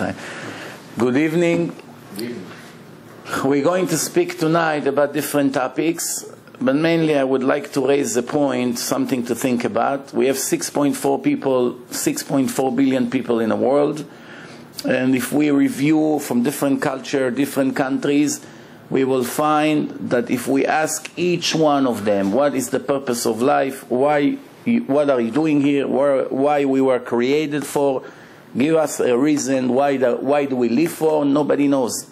time. Good evening. We're going to speak tonight about different topics, but mainly I would like to raise a point, something to think about. We have 6.4 billion people in the world, and if we review from different culture, different countries, we will find that if we ask each one of them, what is the purpose of life, what are you doing here, why we were created for, give us a reason, why do we live for, nobody knows.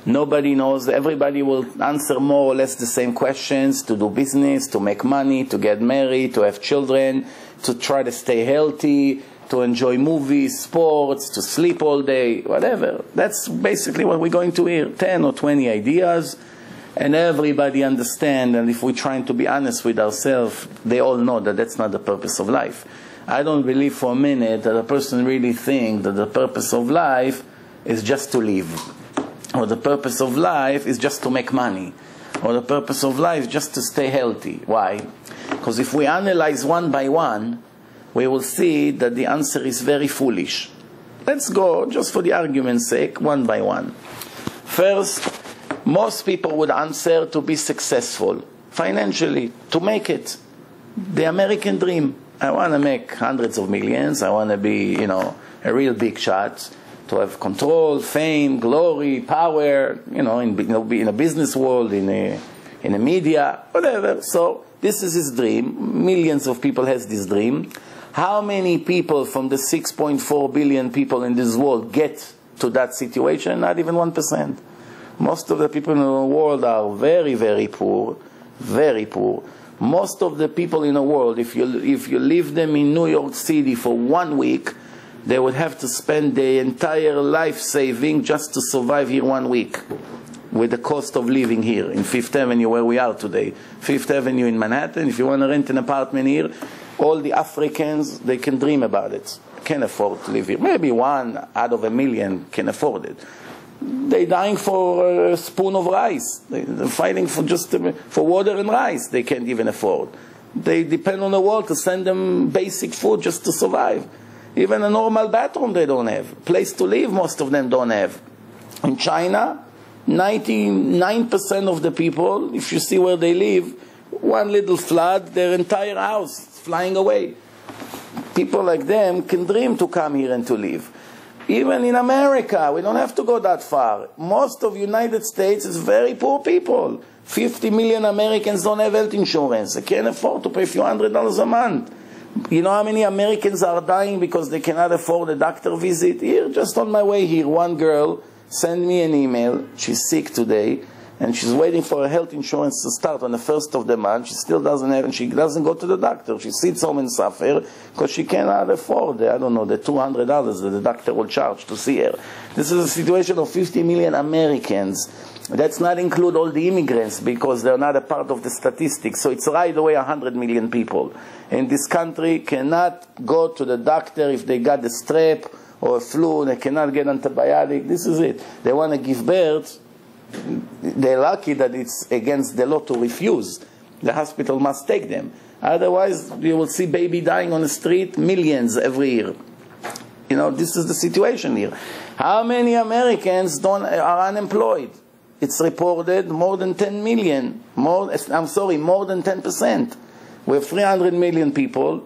Nobody knows. Everybody will answer more or less the same questions: to do business, to make money, to get married, to have children, to try to stay healthy, to enjoy movies, sports, to sleep all day, whatever. That's basically what we're going to hear, 10 or 20 ideas, and everybody understands, and if we're trying to be honest with ourselves, they all know that that's not the purpose of life. I don't believe for a minute that a person really thinks that the purpose of life is just to live, or the purpose of life is just to make money, or the purpose of life is just to stay healthy. Why? Because if we analyze one by one, we will see that the answer is very foolish. Let's go, just for the argument's sake, one by one. First, most people would answer to be successful financially, to make it. The American dream. I want to make hundreds of millions. I want to be, a real big shot. To have control, fame, glory, power, be in a business world, in a media, whatever. So this is his dream. Millions of people has this dream. How many people from the 6.4 billion people in this world get to that situation? Not even 1%. Most of the people in the world are very, very poor, very poor. Most of the people in the world, if you leave them in New York City for 1 week, they would have to spend their entire life saving just to survive here 1 week, with the cost of living here in Fifth Avenue, where we are today. Fifth Avenue in Manhattan, if you want to rent an apartment here, all the Africans, they can dream about it, can afford to live here. Maybe 1 out of 1 million can afford it. They're dying for a spoon of rice. They're fighting for water and rice. They can't even afford. They depend on the world to send them basic food just to survive. Even a normal bathroom they don't have. Place to live, most of them don't have. In China, 99% of the people, if you see where they live, one little flood, their entire house is flying away. People like them can dream to come here and to live. Even in America, we don't have to go that far. Most of the United States is very poor people. 50 million Americans don't have health insurance. They can't afford to pay a few $100s a month. You know how many Americans are dying because they cannot afford a doctor visit? Here, just on my way here, one girl sent me an email. She's sick today, and she's waiting for her health insurance to start on the 1st of the month. She still doesn't have, and she doesn't go to the doctor. She sits home and suffers because she cannot afford, the $200 that the doctor will charge to see her. This is a situation of 50 million Americans. That's not include all the immigrants because they're not a part of the statistics. So it's right away 100 million people in this country cannot go to the doctor if they got the strep or a flu. They cannot get antibiotic. This is it. They want to give birth. They're lucky that it's against the law to refuse. The hospital must take them. Otherwise, you will see baby dying on the street, millions every year. This is the situation here. How many Americans are unemployed? It's reported more than 10 million. More than 10%. We have 300 million people.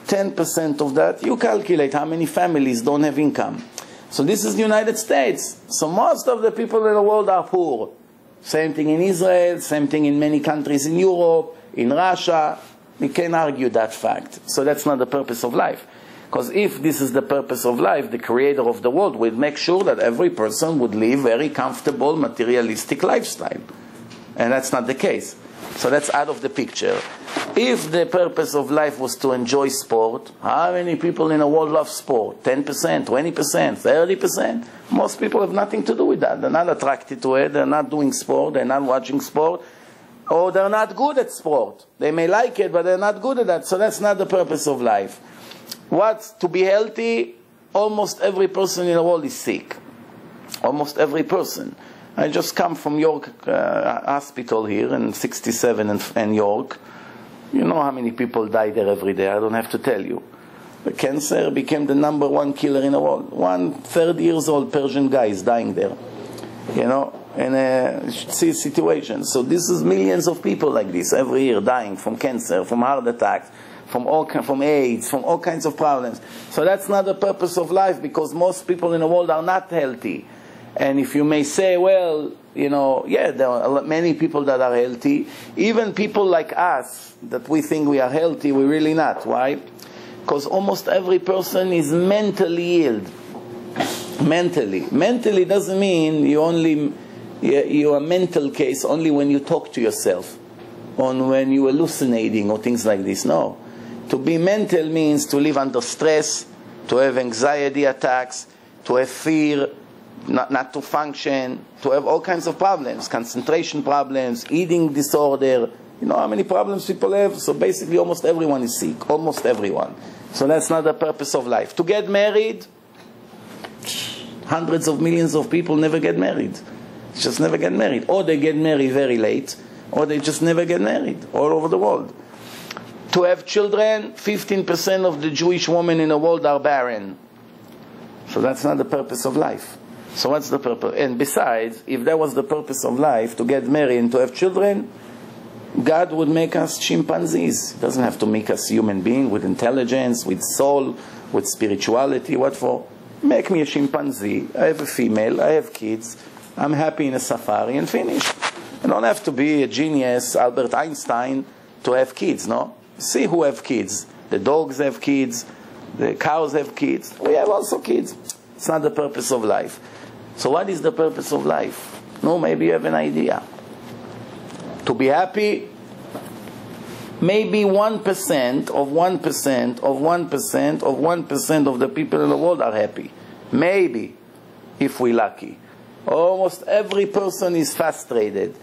10% of that, you calculate how many families don't have income. So this is the United States. So most of the people in the world are poor. Same thing in Israel, same thing in many countries in Europe, in Russia. We can't argue that fact. So that's not the purpose of life. Because if this is the purpose of life, the creator of the world would make sure that every person would live very comfortable, materialistic lifestyle. And that's not the case. So that's out of the picture. If the purpose of life was to enjoy sport, how many people in the world love sport? 10%, 20%, 30%? Most people have nothing to do with that. They're not attracted to it. They're not doing sport. They're not watching sport. Or they're not good at sport. They may like it, but they're not good at that. So that's not the purpose of life. To be healthy, almost every person in the world is sick. Almost every person. I just come from York Hospital here in 67 and York. You know how many people die there every day. I don't have to tell you. Cancer became the #1 killer in the world. 1 years old Persian guy is dying there. You know, and see situation. So this is millions of people like this every year dying from cancer, from heart attacks, from AIDS, from all kinds of problems. So that's not the purpose of life, because most people in the world are not healthy. And if you may say, well, you know, yeah, there are many people that are healthy. Even people like us, that we think we are healthy, we're really not. Why? Because almost every person is mentally ill. Mentally doesn't mean you're a mental case only when you talk to yourself, or when you're hallucinating or things like this. No. To be mental means to live under stress, to have anxiety attacks, to have fear, not to function, to have all kinds of problems, concentration problems, eating disorder. You know how many problems people have? So basically almost everyone is sick, almost everyone. So that's not the purpose of life. To get married, hundreds of millions of people never get married. Just never get married. Or they get married very late, or they just never get married all over the world. To have children, 15% of the Jewish women in the world are barren. So that's not the purpose of life. So what's the purpose? And besides, if that was the purpose of life, to get married and to have children, God would make us chimpanzees. He doesn't have to make us human beings with intelligence, with soul, with spirituality. What for? Make me a chimpanzee. I have a female, I have kids, I'm happy in a safari, and finished. I don't have to be a genius, Albert Einstein, to have kids, no? See who have kids. The dogs have kids, the cows have kids. We have also kids. It's not the purpose of life. So what is the purpose of life? No, maybe you have an idea. To be happy, maybe 1% of 1% of 1% of 1% of the people in the world are happy. Maybe, if we're lucky. Almost every person is frustrated.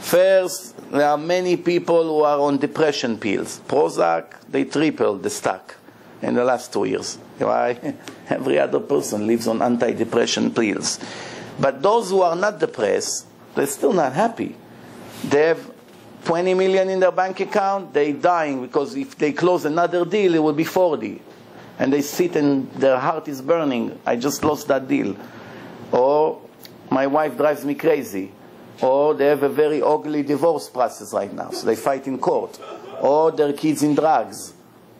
First, there are many people who are on depression pills. Prozac, they tripled the stock in the last 2 years. Why? Every other person lives on anti-depression pills. But those who are not depressed, they're still not happy. They have 20 million in their bank account, they're dying, because if they close another deal, it will be 40. And they sit and their heart is burning. I just lost that deal. Or my wife drives me crazy. Or they have a very ugly divorce process right now, so they fight in court. Or their kids in drugs.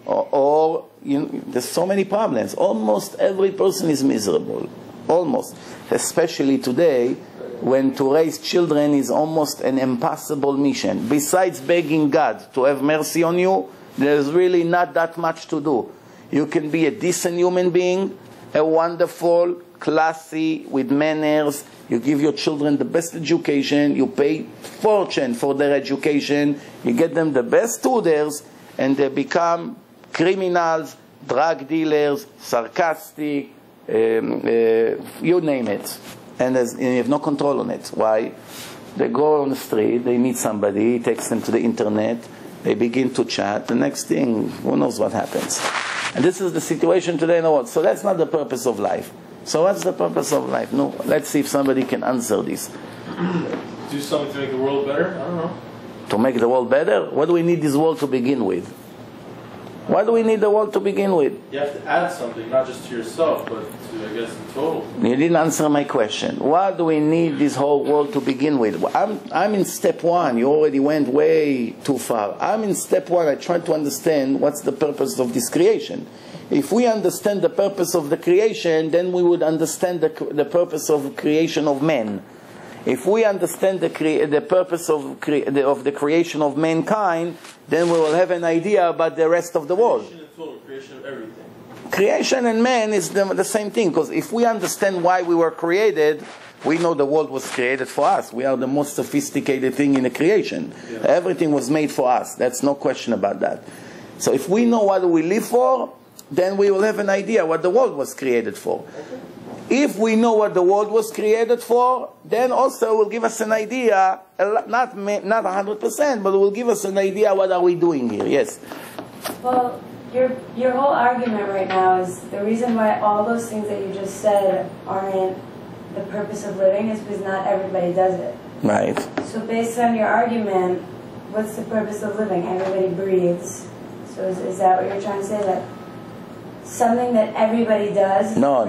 Or you know, there's so many problems. Almost every person is miserable. Almost. Especially today, when to raise children is almost an impossible mission. Besides begging God to have mercy on you, there's really not that much to do. You can be a decent human being, a wonderful, classy, with manners. You give your children the best education. You pay fortune for their education. You get them the best tutors, and they become criminals, drug dealers, sarcastic, you name it. And you have no control on it. Why? They go on the street, they meet somebody, he takes them to the internet, they begin to chat. The next thing, who knows what happens. And this is the situation today in the world. So that's not the purpose of life. So what's the purpose of life? No, let's see if somebody can answer this. Do something to make the world better? I don't know. To make the world better? What do we need this world to begin with? What do we need the world to begin with? You have to add something, not just to yourself, but to, I guess, the total. You didn't answer my question. What do we need this whole world to begin with? I'm in step one. You already went way too far. I'm in step one. I try to understand what's the purpose of this creation. If we understand the purpose of the creation, then we would understand the purpose of creation of man. If we understand the purpose of the creation of mankind, then we will have an idea about the rest of the world. Creation and total, creation of everything. Creation and man is the same thing, because if we understand why we were created, we know the world was created for us. We are the most sophisticated thing in the creation. Yeah. Everything was made for us. That's no question about that. So if we know what we live for, then we will have an idea what the world was created for. Okay. If we know what the world was created for, then also it will give us an idea, not 100%, but it will give us an idea what are we doing here. Yes? Well, your whole argument right now is the reason why all those things that you just said aren't the purpose of living is because not everybody does it. Right. So based on your argument, what's the purpose of living? Everybody breathes. So is that what you're trying to say? That something that everybody does? No.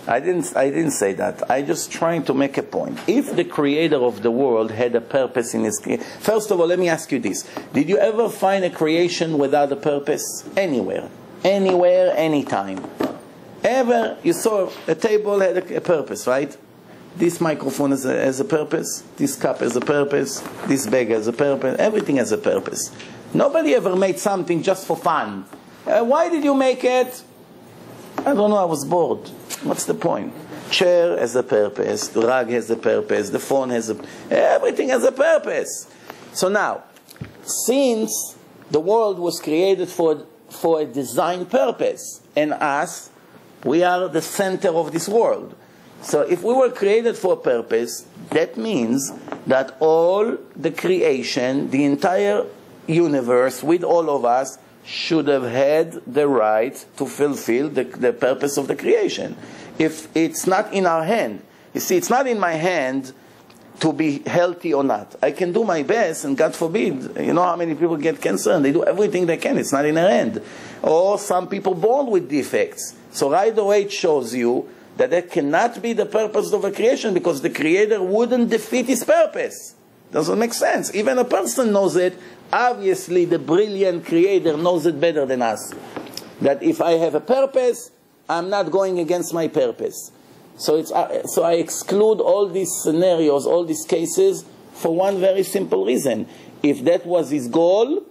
I didn't say that. I just trying to make a point. If the creator of the world had a purpose in his creation, first of all, let me ask you this: did you ever find a creation without a purpose anywhere, anytime? Ever you saw a table had a purpose, right? This microphone has a purpose. This cup has a purpose. This bag has a purpose. Everything has a purpose. Nobody ever made something just for fun. Why did you make it? I don't know, I was bored. What's the point? Chair has a purpose, the rug has a purpose, the phone has a... Everything has a purpose. So now, since the world was created for a design purpose, and us, we are the center of this world. So if we were created for a purpose, that means that all the creation, the entire universe, with all of us, should have had the right to fulfill the purpose of the creation. If it's not in our hand, you see, it's not in my hand to be healthy or not. I can do my best, and God forbid, you know how many people get cancer, and they do everything they can. It's not in their hand. Or some people born with defects. So right away it shows you that that cannot be the purpose of a creation, because the Creator wouldn't defeat His purpose. Doesn't make sense. Even a person knows it. Obviously, the brilliant Creator knows it better than us. That if I have a purpose, I'm not going against my purpose. So I exclude all these scenarios, all these cases, for one very simple reason. If that was His goal,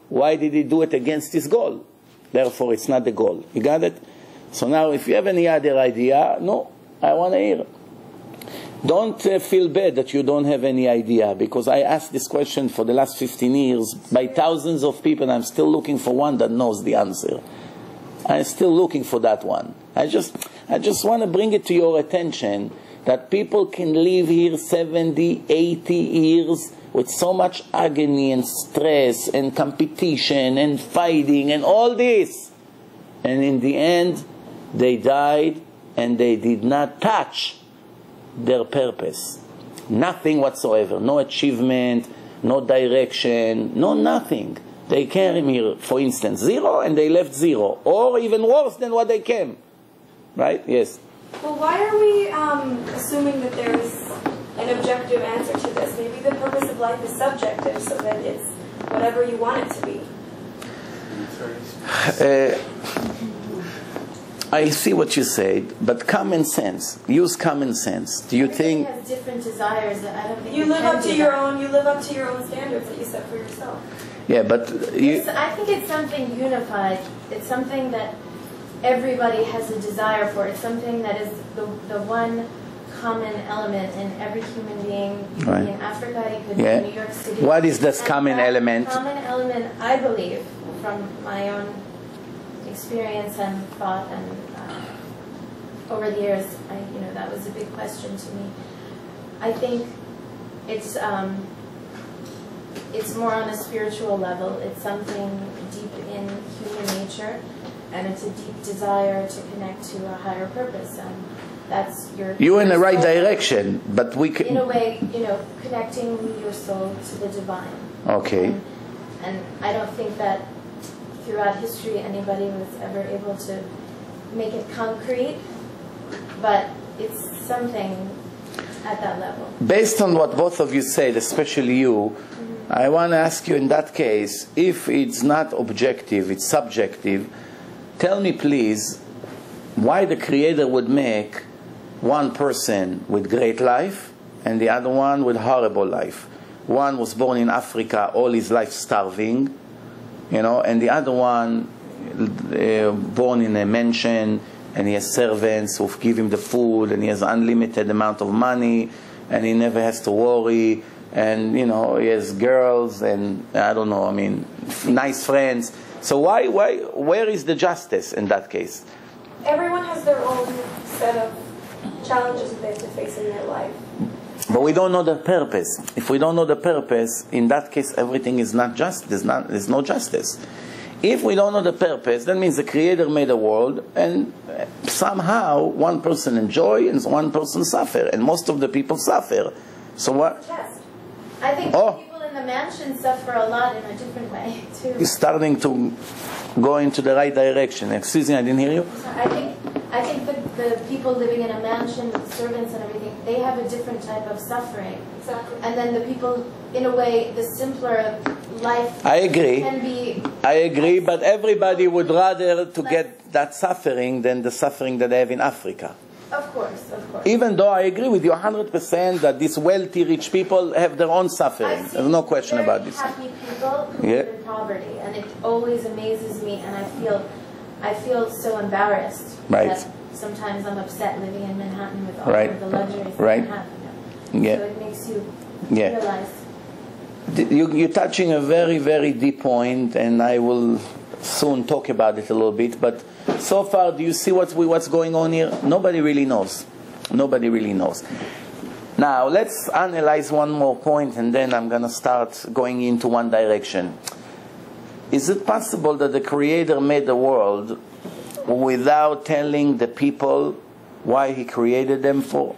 why did He do it against His goal? Therefore, it's not the goal. You got it? So now, if you have any other idea, no, I want to hear. Don't feel bad that you don't have any idea, because I asked this question for the last 15 years by thousands of people, and I'm still looking for one that knows the answer. I'm still looking for that one. I just want to bring it to your attention that people can live here 70, 80 years with so much agony and stress and competition and fighting and all this. And in the end, they died and they did not touch their purpose. Nothing whatsoever. No achievement, no direction, no nothing. They came here, for instance, zero, and they left zero. Or even worse than what they came. Right? Yes. Well, why are we assuming that there's an objective answer to this? Maybe the purpose of life is subjective, so that it's whatever you want it to be. I see what you said, but common sense. Use common sense. Do you think? Everybody has different desires. I don't think You live up to your own. You live up to your own standards that you set for yourself. Yeah, but I think it's something unified. It's something that everybody has a desire for. It's something that is the one common element in every human being. You could be in Africa, you could be in New York City. What is this common element? Common element, I believe, from my own experience and thought, and over the years, that was a big question to me. I think it's more on a spiritual level. It's something deep in human nature, and it's a deep desire to connect to a higher purpose, and that's your... You're in the right direction, but we can... In a way, connecting your soul to the divine. Okay. And I don't think that throughout history anybody was ever able to make it concrete, but it's something at that level. Based on what both of you said, especially you, I want to ask you in that case, if it's not objective, it's subjective, tell me please why the Creator would make one person with great life and the other one with horrible life. One was born in Africa, all his life starving, and the other one born in a mansion, and he has servants who give him the food, and he has unlimited amount of money, and he never has to worry, and he has girls, and I don't know, nice friends. So where is the justice in that case? Everyone has their own set of challenges that they have to face in their life. But we don't know the purpose. If we don't know the purpose, in that case, everything is not just. There's no justice. If we don't know the purpose, that means the Creator made a world, and somehow one person enjoy and one person suffer, and most of the people suffer. So what? Test. I think the people in the a mansion suffer a lot in a different way too. You're starting to go into the right direction. Excuse me, I didn't hear you. I think the people living in a mansion with servants and everything, they have a different type of suffering. Exactly. And then the people, in a way, the simpler life I agree. can be... I agree, but everybody would rather to get that suffering than the suffering that they have in Africa. Of course, of course. Even though I agree with you 100% that these wealthy, rich people have their own suffering. I've There's no question about this. happy people who live in poverty, and it always amazes me, and I feel so embarrassed that sometimes I'm upset living in Manhattan with all of the luxuries that I have. Yeah. So it makes you realize. You're touching a very, very deep point, and I will soon talk about it a little bit. But so far, do you see what's going on here? Nobody really knows. Nobody really knows. Now, let's analyze one more point, and then I'm going to start going into one direction. Is it possible that the Creator made the world without telling the people why He created them for?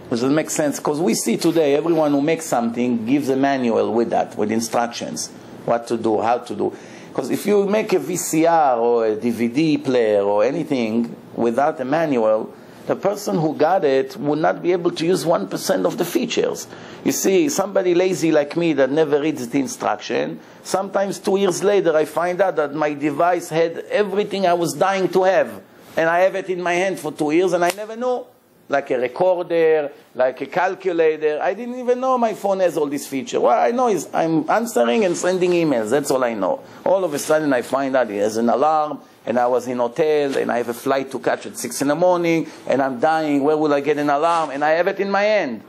Does it make sense? Because we see today, everyone who makes something gives a manual with that, with instructions, what to do, how to do. Because if you make a VCR or a DVD player or anything without a manual, the person who got it would not be able to use 1% of the features. You see, somebody lazy like me that never reads the instruction, sometimes 2 years later I find out that my device had everything I was dying to have. And I have it in my hand for 2 years and I never knew. Like a recorder, like a calculator. I didn't even know my phone has all these features. What I know is I'm answering and sending emails. That's all I know. All of a sudden I find out it has an alarm, and I was in a hotel, and I have a flight to catch at 6 in the morning, and I'm dying. Where will I get an alarm? And I have it in my hand.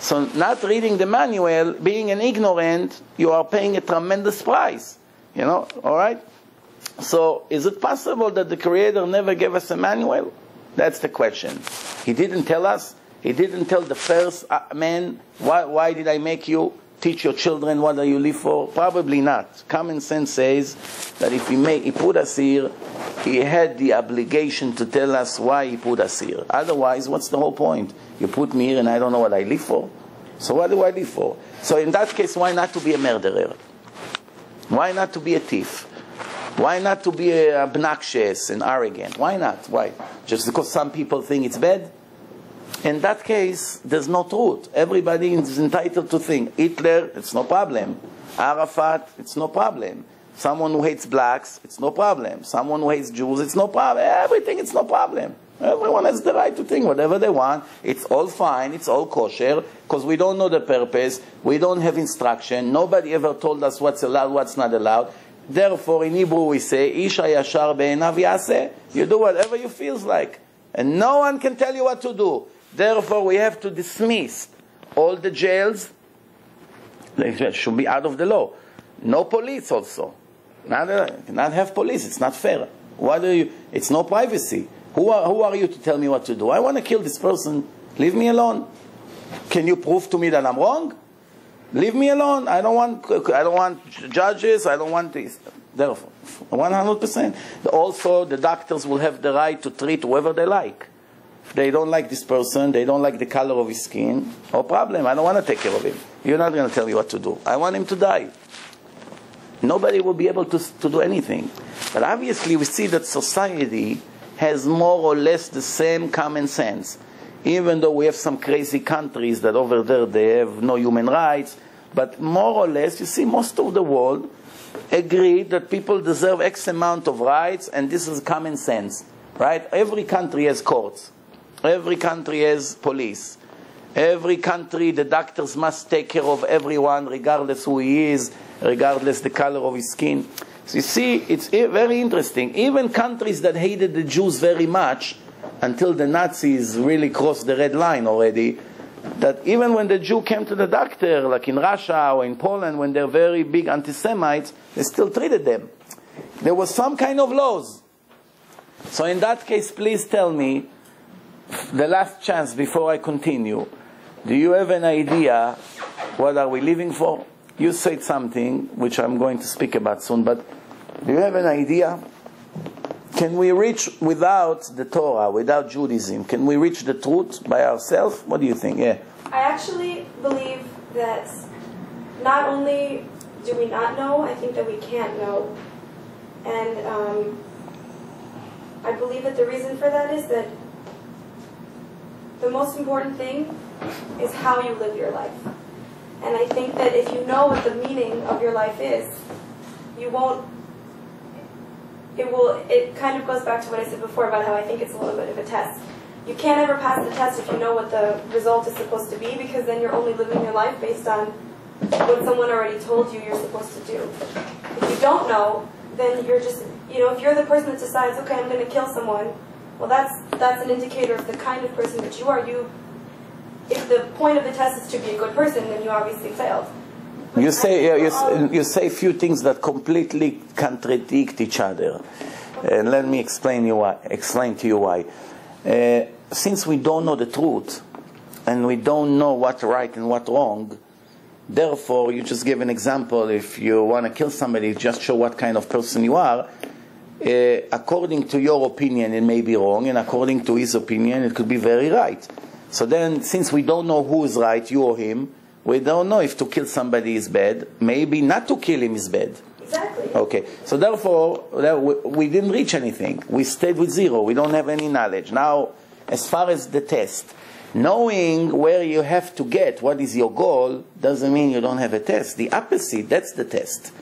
So not reading the manual, being an ignorant, you are paying a tremendous price. You know, all right? So is it possible that the Creator never gave us a manual? That's the question. He didn't tell us. He didn't tell the first man, why did I make you? Teach your children what do you live for? Probably not. Common sense says that if he put us here, He had the obligation to tell us why He put us here. Otherwise, what's the whole point? You put me here and I don't know what I live for? So what do I live for? So in that case, why not to be a murderer? Why not to be a thief? Why not to be obnoxious and arrogant? Why not? Why? Just because some people think it's bad? In that case, there's no truth. Everybody is entitled to think. Hitler, it's no problem. Arafat, it's no problem. Someone who hates blacks, it's no problem. Someone who hates Jews, it's no problem. Everything, it's no problem. Everyone has the right to think whatever they want. It's all fine. It's all kosher. Because we don't know the purpose. We don't have instruction. Nobody ever told us what's allowed, what's not allowed. Therefore, in Hebrew we say, Ish hayashar be'enav yaseh. You do whatever you feel like. And no one can tell you what to do. Therefore, we have to dismiss all the jails. They should be out of the law. No police also. Not have police. It's not fair. It's no privacy. Who are you to tell me what to do? I want to kill this person. Leave me alone. Can you prove to me that I'm wrong? Leave me alone. I don't want judges. I don't want this. Therefore, 100%. Also, the doctors will have the right to treat whoever they like. If they don't like this person, they don't like the color of his skin, no problem. I don't want to take care of him. You're not going to tell me what to do. I want him to die. Nobody will be able to do anything. But obviously, we see that society has more or less the same common sense. Even though we have some crazy countries that over there they have no human rights, but more or less, you see, most of the world agree that people deserve X amount of rights, and this is common sense, right? Every country has courts. Every country has police. Every country, the doctors must take care of everyone, regardless who he is, regardless the color of his skin. So you see, it's very interesting. Even countries that hated the Jews very much, until the Nazis really crossed the red line already, that even when the Jew came to the doctor, like in Russia or in Poland, when they're very big anti-Semites, they still treated them. There was some kind of laws. So in that case, please tell me, the last chance before I continue, do you have an idea what are we living for? You said something, which I'm going to speak about soon, but do you have an idea? Can we reach without the Torah, without Judaism? Can we reach the truth by ourselves? What do you think? Yeah. I actually believe that not only do we not know, I think that we can't know. And I believe that the reason for that is that the most important thing is how you live your life. And I think that if you know what the meaning of your life is, you won't, it kind of goes back to what I said before about how I think it's a little bit of a test. You can't ever pass the test if you know what the result is supposed to be, because then you're only living your life based on what someone already told you you're supposed to do. If you don't know, then you're just, if you're the person that decides, okay, I'm going to kill someone, well, that's an indicator of the kind of person that you are. If the point of the test is to be a good person, then you obviously failed. You say a few things that completely contradict each other. And let me explain to you why. Since we don't know the truth, and we don't know what's right and what's wrong, therefore, you just give an example. If you want to kill somebody, just show what kind of person you are. According to your opinion, it may be wrong, and according to his opinion, it could be very right. So then, since we don't know who is right, you or him, we don't know if to kill somebody is bad. Maybe not to kill him is bad. Exactly. Okay. So therefore, we didn't reach anything. We stayed with zero. We don't have any knowledge. Now, as far as the test, knowing where you have to get, what is your goal, doesn't mean you don't have a test. The opposite, that's the test.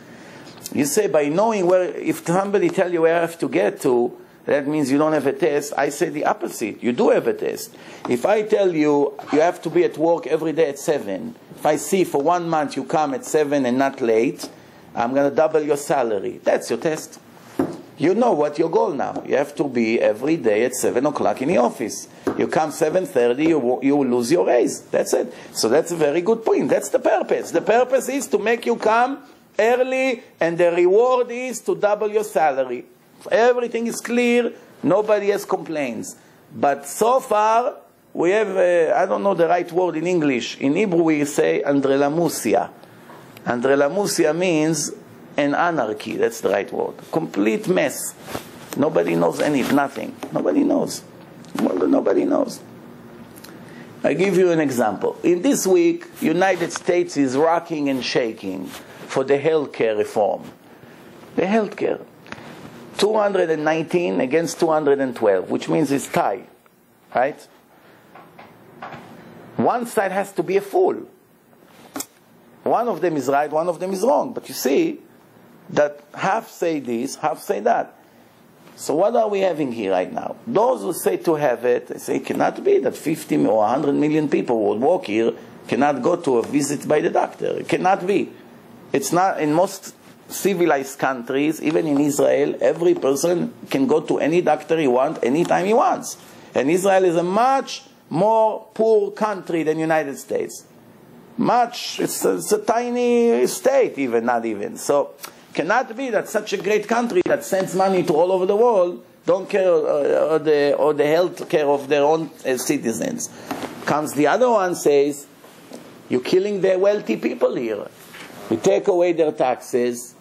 You say by knowing where, if somebody tell you where I have to get to, that means you don't have a test. I say the opposite. You do have a test. If I tell you you have to be at work every day at 7, if I see for 1 month you come at 7 and not late, I'm going to double your salary. That's your test. You know what your goal now. You have to be every day at 7 o'clock in the office. You come 7:30, you will lose your raise. That's it. So that's a very good point. That's the purpose. The purpose is to make you come early, and the reward is to double your salary. Everything is clear. Nobody has complaints. But so far, we have, I don't know the right word in English. In Hebrew, we say andrelamusia. Andrelamusia means an anarchy. That's the right word. Complete mess. Nobody knows nothing. Nobody knows. Nobody knows. I give you an example. In this week, United States is rocking and shaking for the healthcare reform. The healthcare. 219 against 212, which means it's tie. Right? One side has to be a fool. One of them is right, one of them is wrong. But you see that half say this, half say that. So what are we having here right now? Those who say to have it, they say it cannot be that 50 or 100 million people who walk here cannot go to a visit by the doctor. It cannot be. It's not in most civilized countries, even in Israel, every person can go to any doctor he wants, anytime he wants. And Israel is a much more poor country than United States. It's a tiny state, not even. So, cannot be that such a great country that sends money to all over the world don't care or the health care of their own citizens. Comes the other one, says, you're killing the wealthy people here. You take away their taxes,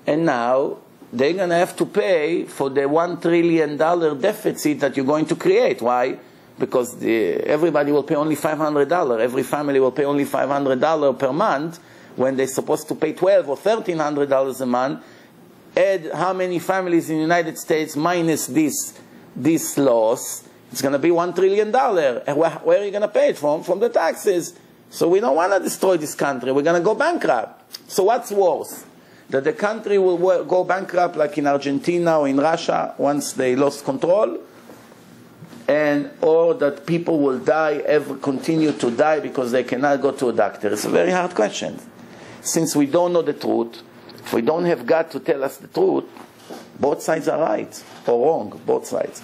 and now they're going to have to pay for the $1 trillion deficit that you're going to create. Why? Because everybody will pay only $500. Every family will pay only $500 per month when they're supposed to pay $1,200 or $1,300 a month. Add how many families in the United States minus this loss, it's going to be $1 trillion. And where are you going to pay it from? From the taxes. So we don't want to destroy this country. We're going to go bankrupt. So what's worse? That the country will go bankrupt like in Argentina or in Russia once they lost control, or that people will die, continue to die because they cannot go to a doctor? It's a very hard question. Since we don't know the truth, if we don't have God to tell us the truth, both sides are right or wrong, both sides.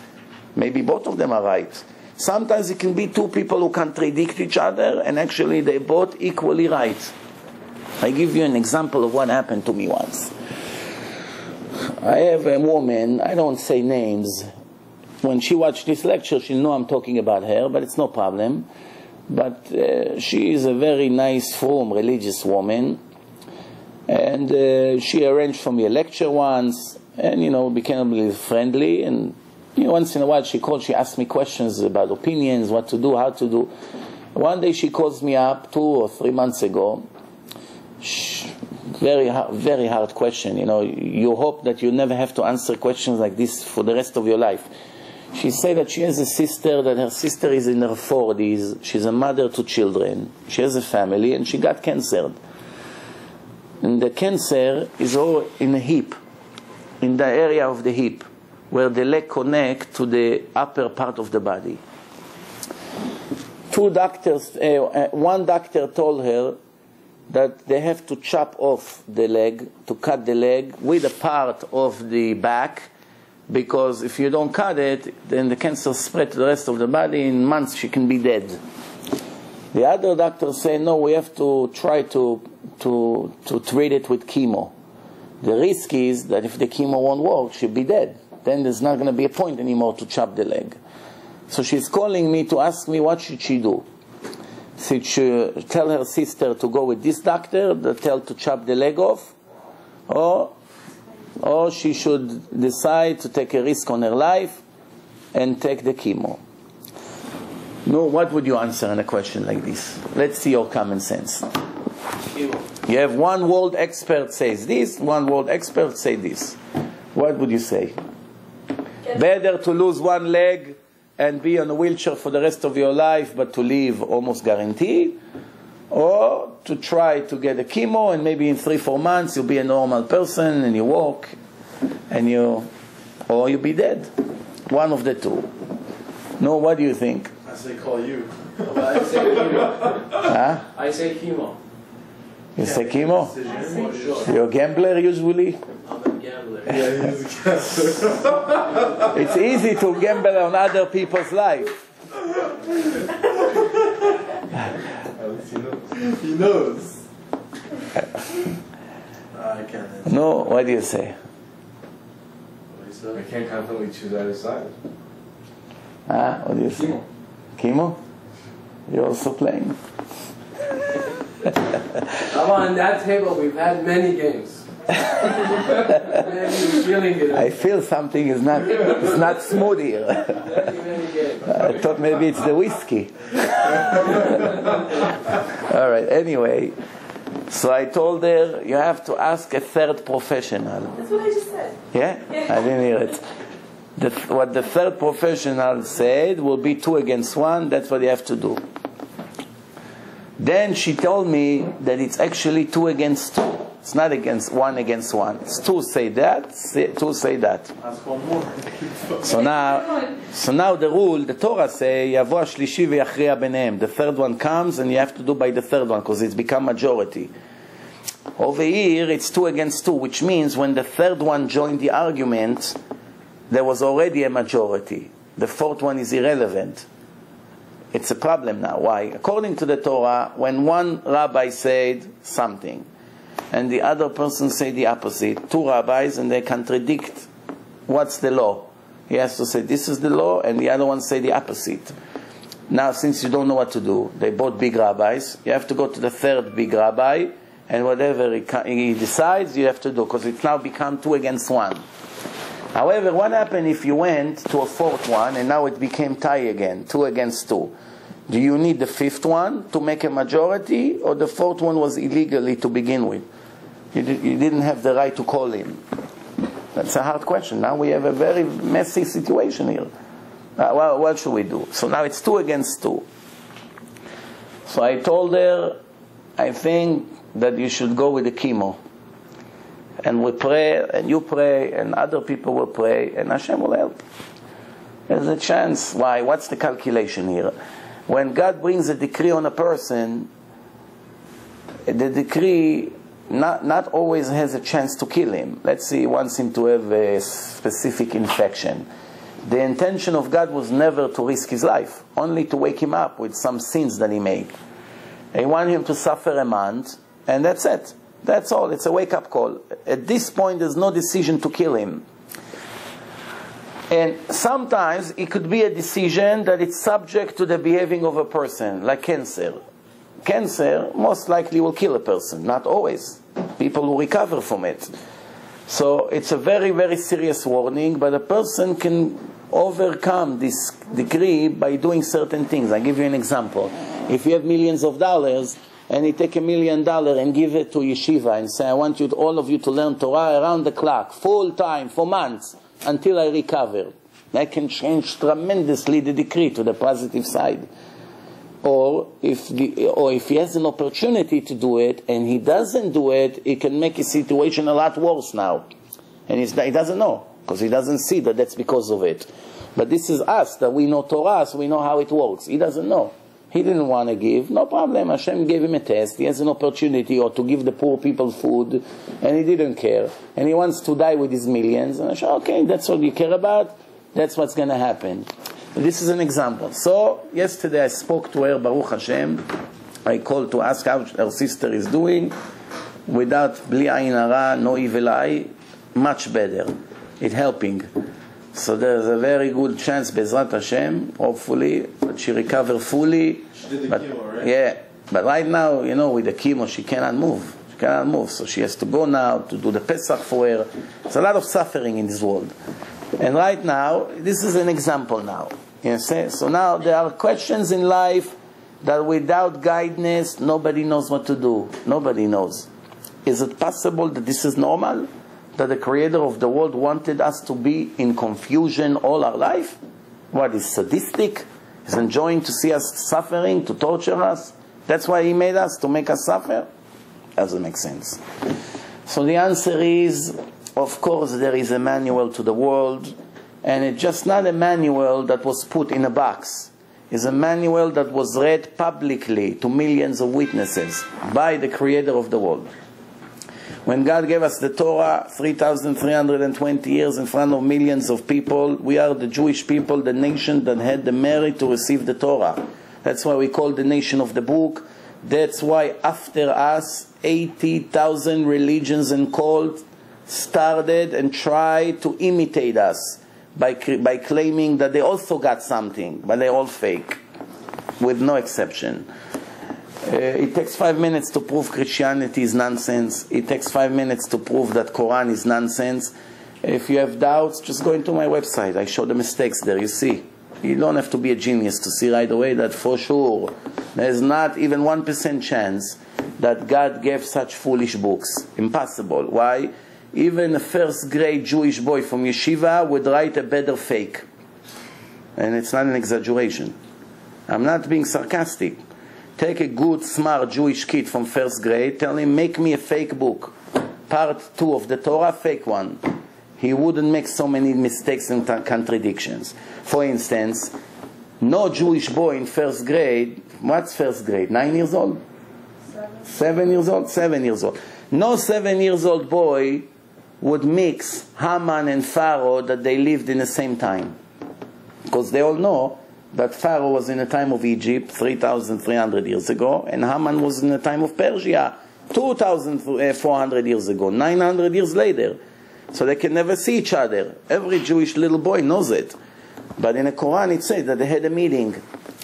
Maybe both of them are right. Sometimes it can be two people who contradict each other, and actually they're both equally right. I give you an example of what happened to me once. I have a woman, I don't say names. When she watched this lecture, she'll know I'm talking about her, but it's no problem. But she is a very nice, frum, religious woman. And she arranged for me a lecture once, and, became really friendly. And, once in a while she called, she asked me questions about opinions, what to do, how to do. One day she calls me up 2 or 3 months ago, Very hard question. You know, you hope that you never have to answer questions like this for the rest of your life. She said that she has a sister, that her sister is in her 40s. She's a mother to children. She has a family, and she got cancer. And the cancer is all in the hip, in the area of the hip, where the leg connect to the upper part of the body. One doctor told her that they have to chop off the leg, to cut the leg with a part of the back, because if you don't cut it, then the cancer spread to the rest of the body. In months she can be dead. The other doctor said, no, we have to try to treat it with chemo. The risk is that if the chemo won't work, she'll be dead. Then there's not going to be a point anymore to chop the leg. So she's calling me to ask me what should she do. Should she tell her sister to go with this doctor, that tell to chop the leg off, or she should decide to take a risk on her life and take the chemo? No, what would you answer in a question like this? Let's see your common sense. You have one world expert says this, one world expert say this. What would you say? Better to lose one leg and be on a wheelchair for the rest of your life, but to live almost guaranteed, or to try to get a chemo and maybe in 3-4 months you'll be a normal person and you walk and or you'll be dead. One of the two. No, what do you think? I say call you. I say chemo. Huh? I say chemo. You say chemo? Sure. You're a gambler usually? I'm a gambler. Yeah, he's a gambler. It's easy to gamble on other people's life. He knows. I can't. No, what do you say? I can't confidently choose either side. Huh? What do you say? Chemo. Chemo? You're also playing? On that table, we've had many games. I feel something is not smooth here. Many games. I thought maybe it's the whiskey. All right, anyway. So I told her, you have to ask a third professional. That's what I just said. Yeah? I didn't hear it. What the third professional said will be 2 against 1. That's what you have to do. Then she told me that it's actually 2 against 2. It's not against 1 against 1. It's 2 say that, 2 say that. Ask one more. So now the rule, the Torah say, יבוא השלישי ויכריע ביניהם. The third one comes and you have to do by the third one because it's become majority. Over here it's 2 against 2, which means when the third one joined the argument, there was already a majority. The fourth one is irrelevant. It's a problem now. Why? According to the Torah, when one rabbi said something and the other person said the opposite, 2 rabbis, and they contradict what's the law. He has to say this is the law, and the other one say the opposite. Now, since you don't know what to do, they both big rabbis, you have to go to the third big rabbi, and whatever he decides, you have to do, because it's now become 2 against 1. However, what happened if you went to a 4th one and now it became tie again, 2 against 2? Do you need the 5th one to make a majority, or the 4th one was illegally to begin with? You didn't have the right to call him. That's a hard question. Now we have a very messy situation here. Well, what should we do? So now it's 2 against 2. So I told her, I think that you should go with the chemo. And we pray, and you pray, and other people will pray, and Hashem will help. There's a chance. Why? What's the calculation here? When God brings a decree on a person, the decree not always has a chance to kill him. Let's say he wants him to have a specific infection. The intention of God was never to risk his life, only to wake him up with some sins that he made. He wanted him to suffer a month, and that's it. That's all. It's a wake-up call. At this point, there's no decision to kill him. And sometimes it could be a decision that it's subject to the behaving of a person, like cancer. Cancer most likely will kill a person, not always. People will recover from it. So it's a very, very serious warning, but a person can overcome this decree by doing certain things. I'll give you an example. If you have millions of dollars and he take $1 million and give it to yeshiva and say, I want you, all of you, to learn Torah around the clock, full time, for months, until I recover. That can change tremendously the decree to the positive side. Or if he has an opportunity to do it and he doesn't do it, it can make his situation a lot worse now. And he doesn't know, because he doesn't see that that's because of it. But this is us, that we know Torah, so we know how it works. He doesn't know. He didn't want to give, no problem. Hashem gave him a test. He has an opportunity, or to give the poor people food, and he didn't care. And he wants to die with his millions. And I said, okay, that's all you care about. That's what's going to happen. This is an example. So, yesterday I spoke to her, Baruch Hashem. I called to ask how her sister is doing. Without bli ayin hara, no evil eye, much better. It's helping. So there's a very good chance, Bezrat Hashem, hopefully, that she recover fully. She did the chemo, right? Yeah, but right now, you know, with the chemo, she cannot move. She cannot move, so she has to go now to do the Pesach for her. There's a lot of suffering in this world. And right now, this is an example now. You see? So now there are questions in life that without guidance, nobody knows what to do. Nobody knows. Is it possible that this is normal? That the creator of the world wanted us to be in confusion all our life? What, is sadistic? Is enjoying to see us suffering, to torture us? That's why he made us, to make us suffer? Doesn't make sense. So the answer is, of course, there is a manual to the world, and it's just not a manual that was put in a box. It's a manual that was read publicly to millions of witnesses by the creator of the world. When God gave us the Torah 3,320 years in front of millions of people, we are the Jewish people, the nation that had the merit to receive the Torah. That's why we call the nation of the book. That's why after us, 80,000 religions and cults started and tried to imitate us by claiming that they also got something, but they're all fake, with no exception. It takes 5 minutes to prove Christianity is nonsense. It takes 5 minutes to prove that Quran is nonsense. If you have doubts, just go into my website. I show the mistakes there, you see. You don't have to be a genius to see right away that for sure there's not even 1% chance that God gave such foolish books. Impossible. Why? Even a first grade Jewish boy from yeshiva would write a better fake. And it's not an exaggeration. I'm not being sarcastic. Take a good, smart Jewish kid from first grade, tell him, make me a fake book. Part 2 of the Torah, fake one. He wouldn't make so many mistakes and contradictions. For instance, no Jewish boy in first grade, what's first grade? 9 years old? 7 years old? 7 years old. No 7 years old boy would mix Haman and Pharaoh that they lived in the same time. Because they all know that Pharaoh was in the time of Egypt 3,300 years ago, and Haman was in the time of Persia 2,400 years ago, 900 years later. So they can never see each other. Every Jewish little boy knows it. But in the Quran it says that they had a meeting,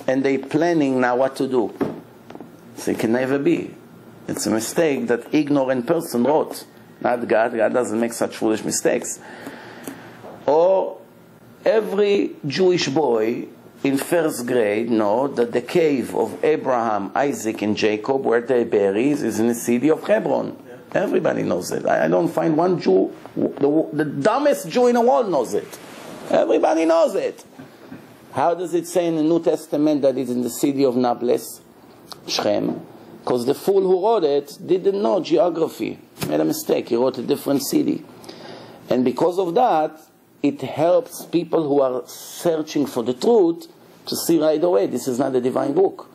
and they're planning now what to do. So it can never be. It's a mistake that ignorant person wrote. Not God. God doesn't make such foolish mistakes. Or every Jewish boy in first grade know that the cave of Abraham, Isaac, and Jacob, where they buried, is in the city of Hebron. Yeah. Everybody knows it. I don't find one Jew, the dumbest Jew in the world knows it. Everybody knows it. How does it say in the New Testament that it's in the city of Nablus, Shechem? Because the fool who wrote it didn't know geography. Made a mistake. He wrote a different city. And because of that, it helps people who are searching for the truth to see right away this is not a divine book.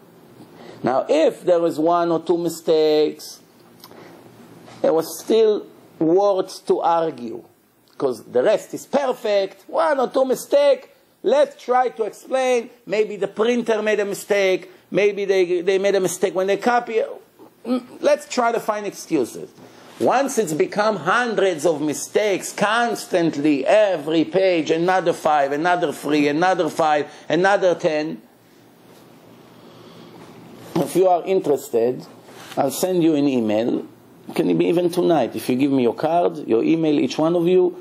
Now, if there was 1 or 2 mistakes, there was still words to argue. Because the rest is perfect. 1 or 2 mistakes, let's try to explain. Maybe the printer made a mistake. Maybe they made a mistake when they copy. Let's try to find excuses. Once it's become hundreds of mistakes, constantly, every page, another 5, another 3, another 5, another 10. If you are interested, I'll send you an email. It can be even tonight. If you give me your card, your email, each one of you,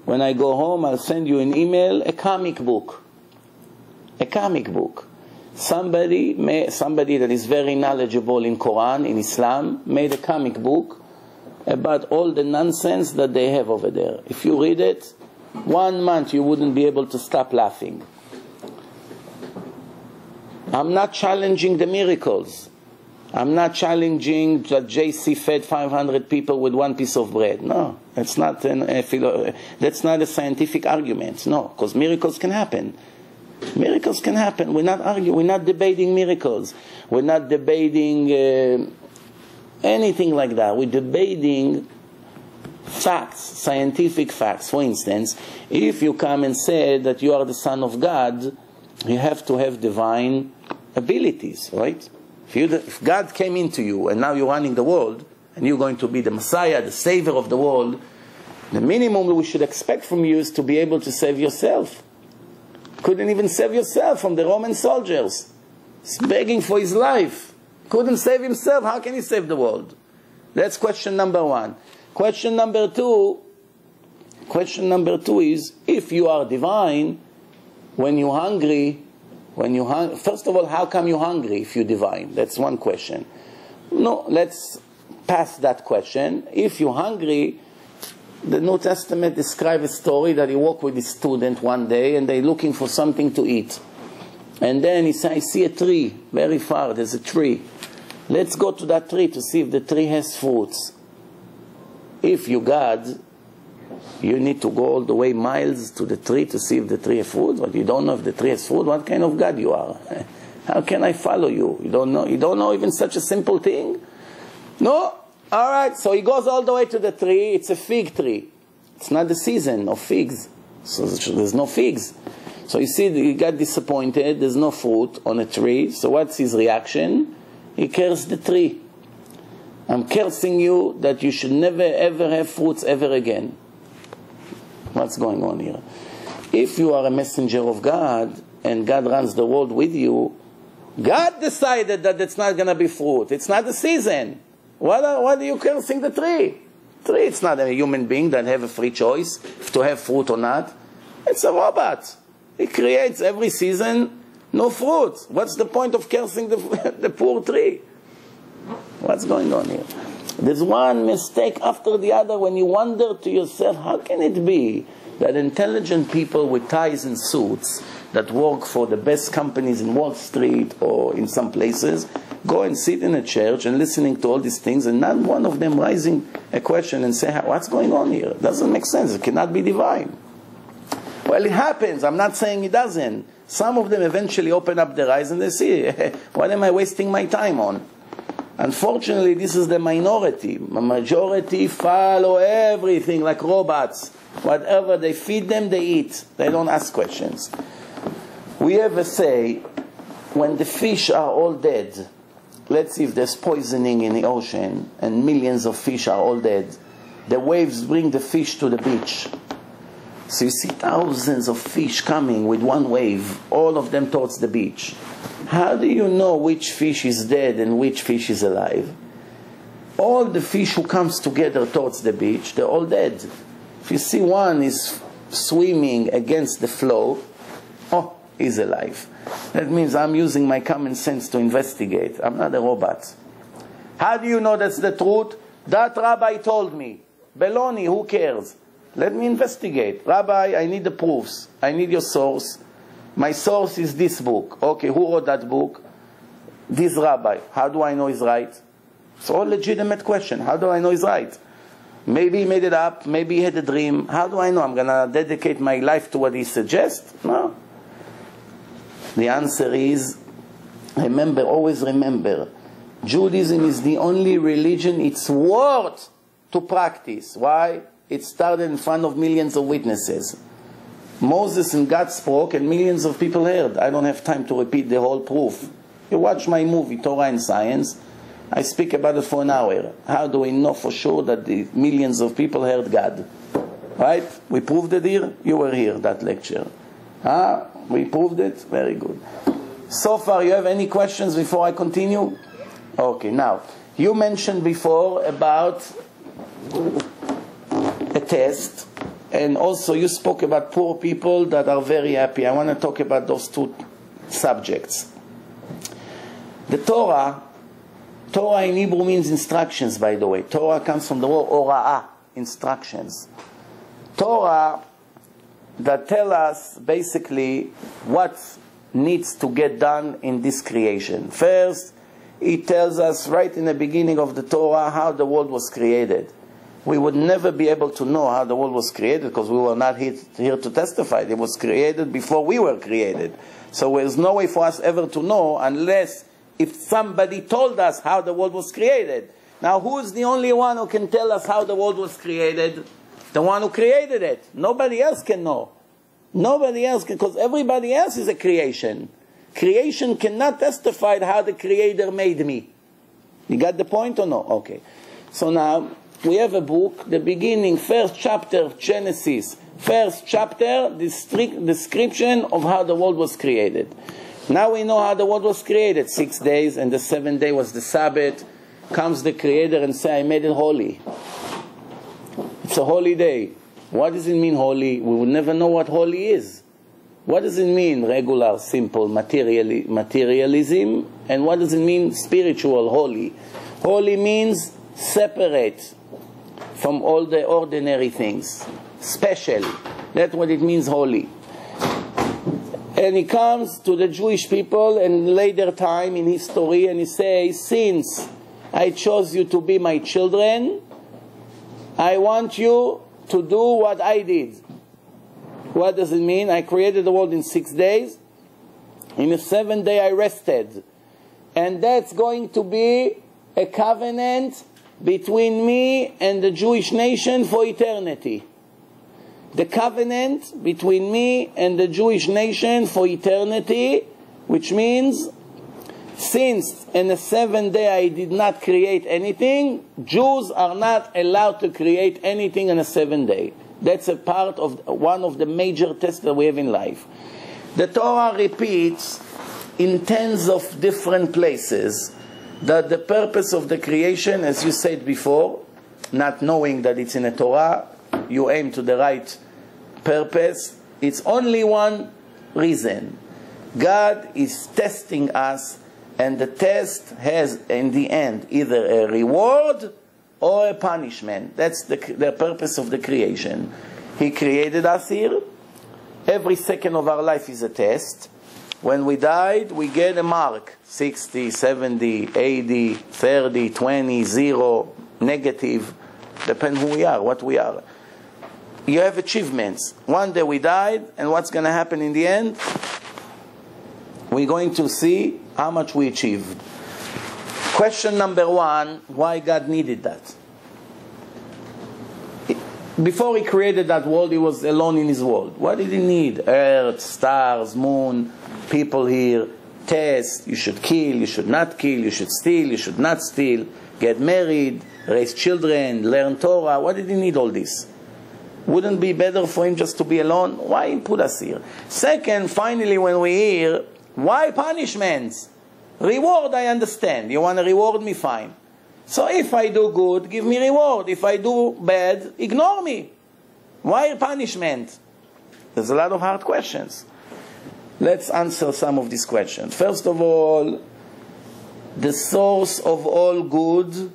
when I go home, I'll send you an email, a comic book. A comic book. Somebody that is very knowledgeable in Quran, in Islam, made a comic book about all the nonsense that they have over there. If you read it, 1 month you wouldn't be able to stop laughing. I'm not challenging the miracles. I'm not challenging that JC fed 500 people with 1 piece of bread. No, that's not that's not a scientific argument. No, because miracles can happen. Miracles can happen. We're not arguing. We're not debating miracles. We're not debating anything like that. We're debating facts, scientific facts. For instance, if you come and say that you are the Son of God, you have to have divine abilities, right? If God came into you and now you're running the world and you're going to be the Messiah, the Savior of the world, the minimum we should expect from you is to be able to save yourself. Couldn't even save yourself from the Roman soldiers. He's begging for his life. Couldn't save himself. How can he save the world? That's question number 1. Question number 2 is, if you are divine, when you're hungry, first of all, how come you're hungry if you're divine? That's one question. No, let's pass that question. If you're hungry, the New Testament describes a story that he walked with his student one day and they're looking for something to eat. And then he said, I see a tree very far, there's a tree. Let's go to that tree to see if the tree has fruits. If you're God, you need to go all the way miles to the tree to see if the tree has fruit, but you don't know if the tree has fruit. What kind of God you are? How can I follow you? You don't know even such a simple thing? No? Alright, so he goes all the way to the tree. It's a fig tree. It's not the season of figs. So there's no figs. So you see, he got disappointed. There's no fruit on a tree. So what's his reaction? He cursed the tree. I'm cursing you that you should never ever have fruits ever again. What's going on here? If you are a messenger of God and God runs the world with you, God decided that it's not going to be fruit. It's not the season. Why are you cursing the tree? It's not a human being that have a free choice to have fruit or not. It's a robot. It creates every season no fruit. What's the point of cursing the poor tree? What's going on here? There's one mistake after the other when you wonder to yourself, how can it be that intelligent people with ties and suits that work for the best companies in Wall Street or in some places go and sit in a church and listening to all these things and not one of them raising a question and say, what's going on here? It doesn't make sense. It cannot be divine. Well, it happens. I'm not saying it doesn't. Some of them eventually open up their eyes and they see, what am I wasting my time on? Unfortunately, this is the minority. The majority follow everything like robots. Whatever they feed them, they eat. They don't ask questions. We have a say, when the fish are all dead, let's see if there's poisoning in the ocean and millions of fish are all dead, the waves bring the fish to the beach. So you see thousands of fish coming with one wave, all of them towards the beach. How do you know which fish is dead and which fish is alive? All the fish who comes together towards the beach, they're all dead. If you see one is swimming against the flow, oh, he's alive. That means I'm using my common sense to investigate. I'm not a robot. How do you know that's the truth? That rabbi told me. Baloney, who cares? Let me investigate. Rabbi, I need the proofs. I need your source. My source is this book. Okay, who wrote that book? This rabbi. How do I know he's right? It's all legitimate question. How do I know he's right? Maybe he made it up. Maybe he had a dream. How do I know? I'm going to dedicate my life to what he suggests? No. The answer is, remember, always remember, Judaism is the only religion it's worth to practice. Why? It started in front of millions of witnesses. Moses and God spoke and millions of people heard. I don't have time to repeat the whole proof. You watch my movie, Torah and Science. I speak about it for an hour. How do we know for sure that the millions of people heard God? Right? We proved it here. You were here, that lecture. We proved it? Very good. So far, you have any questions before I continue? Okay, now, you mentioned before about a test, and also you spoke about poor people that are very happy. I want to talk about those two subjects. The Torah in Hebrew means instructions, by the way. Torah comes from the word ora'ah, instructions. Torah that tell us basically what needs to get done in this creation. First, it tells us right in the beginning of the Torah how the world was created. We would never be able to know how the world was created because we were not here to testify. It was created before we were created. So there's no way for us ever to know unless if somebody told us how the world was created. Now, who is the only one who can tell us how the world was created? The one who created it. Nobody else can know. Nobody else can, because everybody else is a creation. Creation cannot testify how the Creator made me. You got the point or no? Okay. So now, we have a book, the beginning, first chapter, Genesis. First chapter, the strict description of how the world was created. Now we know how the world was created. 6 days, and the 7th day was the Sabbath. Comes the Creator and says, I made it holy. It's a holy day. What does it mean, holy? We will never know what holy is. What does it mean, regular, simple, materialism? And what does it mean, spiritual, holy? Holy means separate from all the ordinary things. Special. That's what it means, holy. And he comes to the Jewish people in later time in history and he says, since I chose you to be my children, I want you to do what I did. What does it mean? I created the world in 6 days. In the 7th day I rested. And that's going to be a covenant between me and the Jewish nation for eternity. The covenant between me and the Jewish nation for eternity, which means since in the 7th day I did not create anything, Jews are not allowed to create anything on the 7th day. That's a part of one of the major tests that we have in life. The Torah repeats in tens of different places that the purpose of the creation, as you said before, not knowing that it's in the Torah, you aim to the right purpose. It's only one reason. God is testing us, and the test has, in the end, either a reward or a punishment. That's the purpose of the creation. He created us here. Every second of our life is a test. When we died, we get a mark. 60, 70, 80, 30, 20, 0, negative. Depends who we are, what we are. You have achievements. One day we died, and what's going to happen in the end? We're going to see how much we achieved. Question number one, why God needed that? Before he created that world, he was alone in his world. What did he need? Earth, stars, moon, people here, tests, you should kill, you should not kill, you should steal, you should not steal, get married, raise children, learn Torah. Why did he need all this? Wouldn't it be better for him just to be alone? Why he put us here? Second, finally, when we hear, why punishments? Reward, I understand. You want to reward me? Fine. So if I do good, give me reward. If I do bad, ignore me. Why punishment? There's a lot of hard questions. Let's answer some of these questions. First of all, the source of all good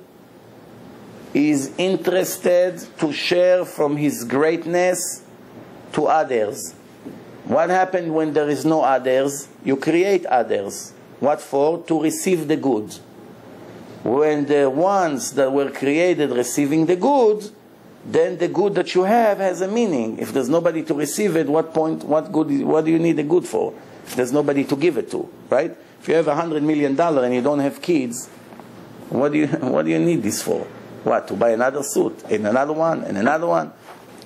is interested to share from his greatness to others. What happened when there is no others? You create others. What for? To receive the good. When the ones that were created receiving the good, then the good that you have has a meaning. If there's nobody to receive it, what do you need the good for? If there's nobody to give it to, right? If you have $100 million and you don't have kids, what do you need this for? What? To buy another suit, and another one, and another one?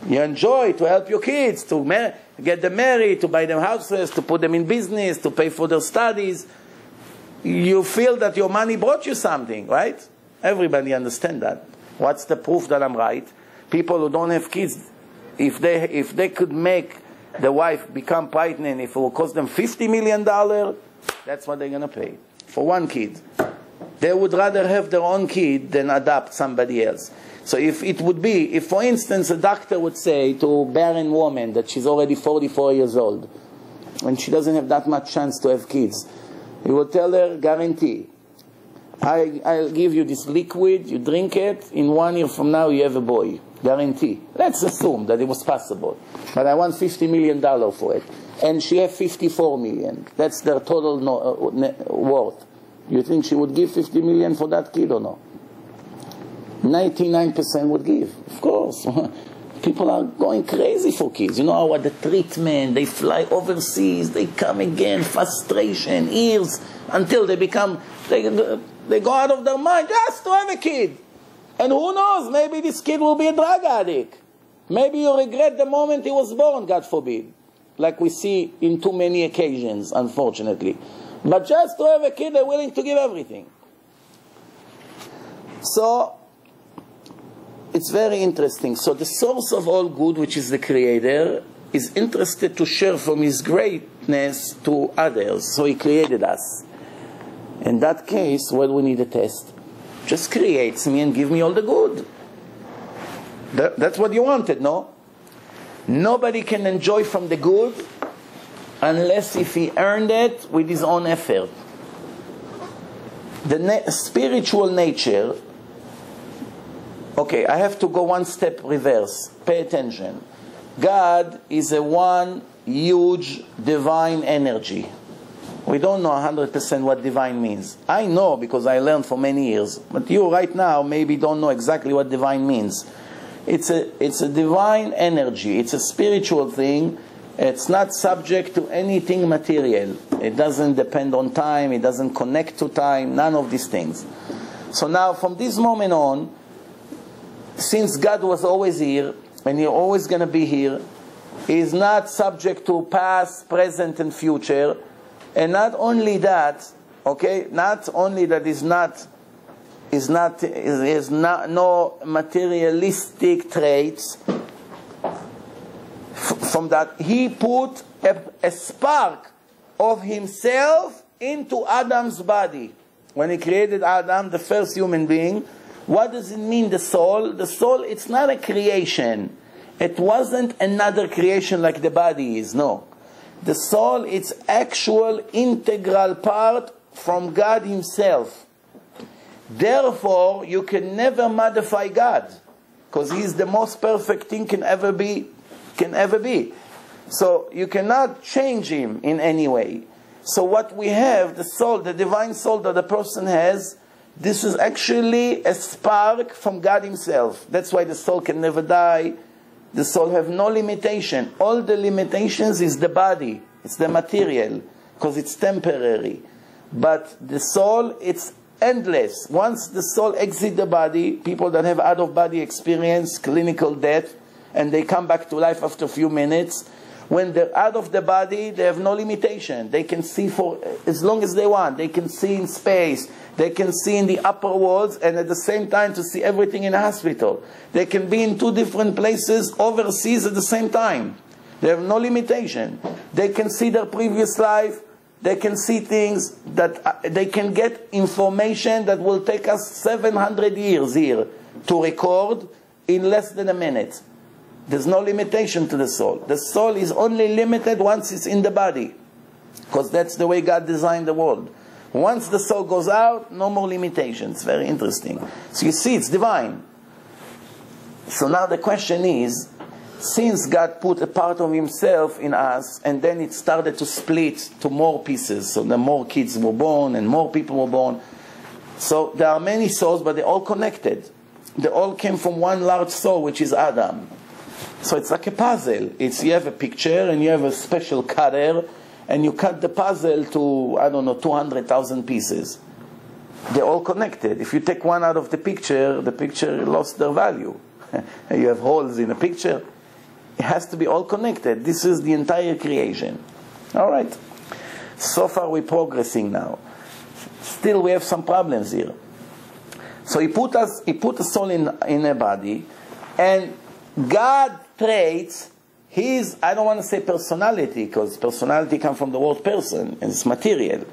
You enjoy to help your kids, to get them married, to buy them houses, to put them in business, to pay for their studies. You feel that your money brought you something, right? Everybody understands that. What's the proof that I'm right? People who don't have kids, if they could make the wife become pregnant, if it will cost them $50 million, that's what they're going to pay for one kid. They would rather have their own kid than adopt somebody else. So if for instance, a doctor would say to a barren woman that she's already 44 years old, and she doesn't have that much chance to have kids, He will tell her, guarantee, I'll give you this liquid, you drink it, in 1 year from now you have a boy. Guarantee. Let's assume that it was possible. But I want $50 million for it. And she has 54 million. That's their total worth. You think she would give 50 million for that kid or no? 99% would give. Of course. People are going crazy for kids. You know what the treatment, they fly overseas, they come again, frustration, years, until they become, they go out of their mind just to have a kid. And who knows, maybe this kid will be a drug addict. Maybe you regret the moment he was born, God forbid. Like we see in too many occasions, unfortunately. But just to have a kid, they're willing to give everything. So, it's very interesting. So the source of all good, which is the Creator, is interested to share from His greatness to others. So He created us. In that case, what do we need a test? Just creates me and give me all the good. That's what you wanted, no? Nobody can enjoy from the good unless if he earned it with his own effort. The spiritual nature. Okay, I have to go one step reverse. Pay attention. God is a one huge divine energy. We don't know 100% what divine means. I know because I learned for many years. But you right now maybe don't know exactly what divine means. It's a divine energy. It's a spiritual thing. It's not subject to anything material. It doesn't depend on time. It doesn't connect to time. None of these things. So now from this moment on, since God was always here, and He's always going to be here, He is not subject to past, present, and future. And not only that, okay, not only that is no materialistic traits. From that, He put a spark of Himself into Adam's body. When He created Adam, the first human being, what does it mean, the soul? The soul, it's not a creation. It wasn't another creation like the body is, no. The soul, it's actual integral part from God Himself. Therefore, you can never modify God, because He's the most perfect thing can ever be. So you cannot change Him in any way. So what we have, the soul, the divine soul that the person has, this is actually a spark from God Himself. That's why the soul can never die. The soul have no limitation. All the limitations is the body. It's the material, because it's temporary. But the soul, it's endless. Once the soul exits the body, people that have out-of-body experience, clinical death, and they come back to life after a few minutes, when they're out of the body, they have no limitation. They can see for as long as they want. They can see in space. They can see in the upper worlds, and at the same time to see everything in a hospital. They can be in 2 different places overseas at the same time. They have no limitation. They can see their previous life. They can see things that they can get information that will take us 700 years here to record in less than a minute. There's no limitation to the soul. The soul is only limited once it's in the body, because that's the way God designed the world. Once the soul goes out, no more limitations. Very interesting. So you see, it's divine. So now the question is, since God put a part of Himself in us, and then it started to split to more pieces, so the more kids were born and more people were born. So there are many souls, but they're all connected. They all came from one large soul, which is Adam. So it's like a puzzle. You have a picture and you have a special cutter, and you cut the puzzle to, I don't know, 200,000 pieces. They're all connected. If you take one out of the picture lost their value. You have holes in a picture. It has to be all connected. This is the entire creation. All right. So far we're progressing now. Still we have some problems here. So He put a soul in a body, and God traits His, I don't want to say personality, because personality comes from the word person, and it's material.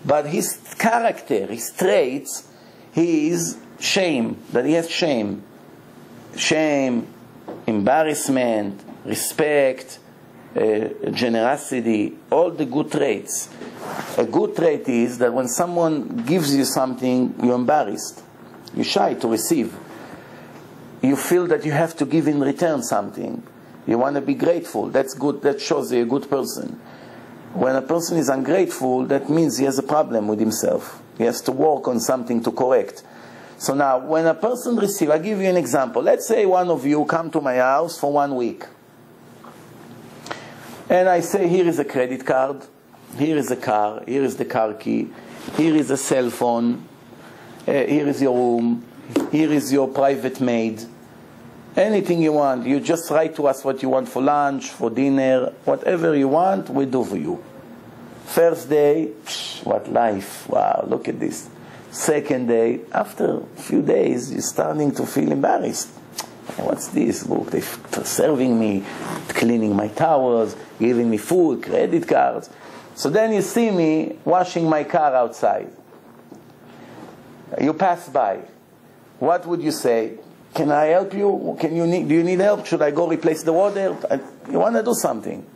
But His character, His traits, His shame, that He has shame. Shame, embarrassment, respect, generosity, all the good traits. A good trait is that when someone gives you something, you're embarrassed. You're shy to receive. You feel that you have to give in return something. You want to be grateful. That's good. That shows you're a good person. When a person is ungrateful, that means he has a problem with himself. He has to work on something to correct. So now, when a person receives, I'll give you an example. Let's say one of you come to my house for 1 week. And I say, here is a credit card, here is a car, here is the car key, here is a cell phone, here is your room, here is your private maid. Anything you want, you just write to us what you want for lunch, for dinner, whatever you want, we do for you. First day, what life, wow, look at this. Second day, after a few days, you're starting to feel embarrassed. What's this? Look, they're serving me, cleaning my towels, giving me food, credit cards. So then you see me washing my car outside. You pass by. What would you say? Can I help you? Do you need help? Should I go replace the water? You want to do something.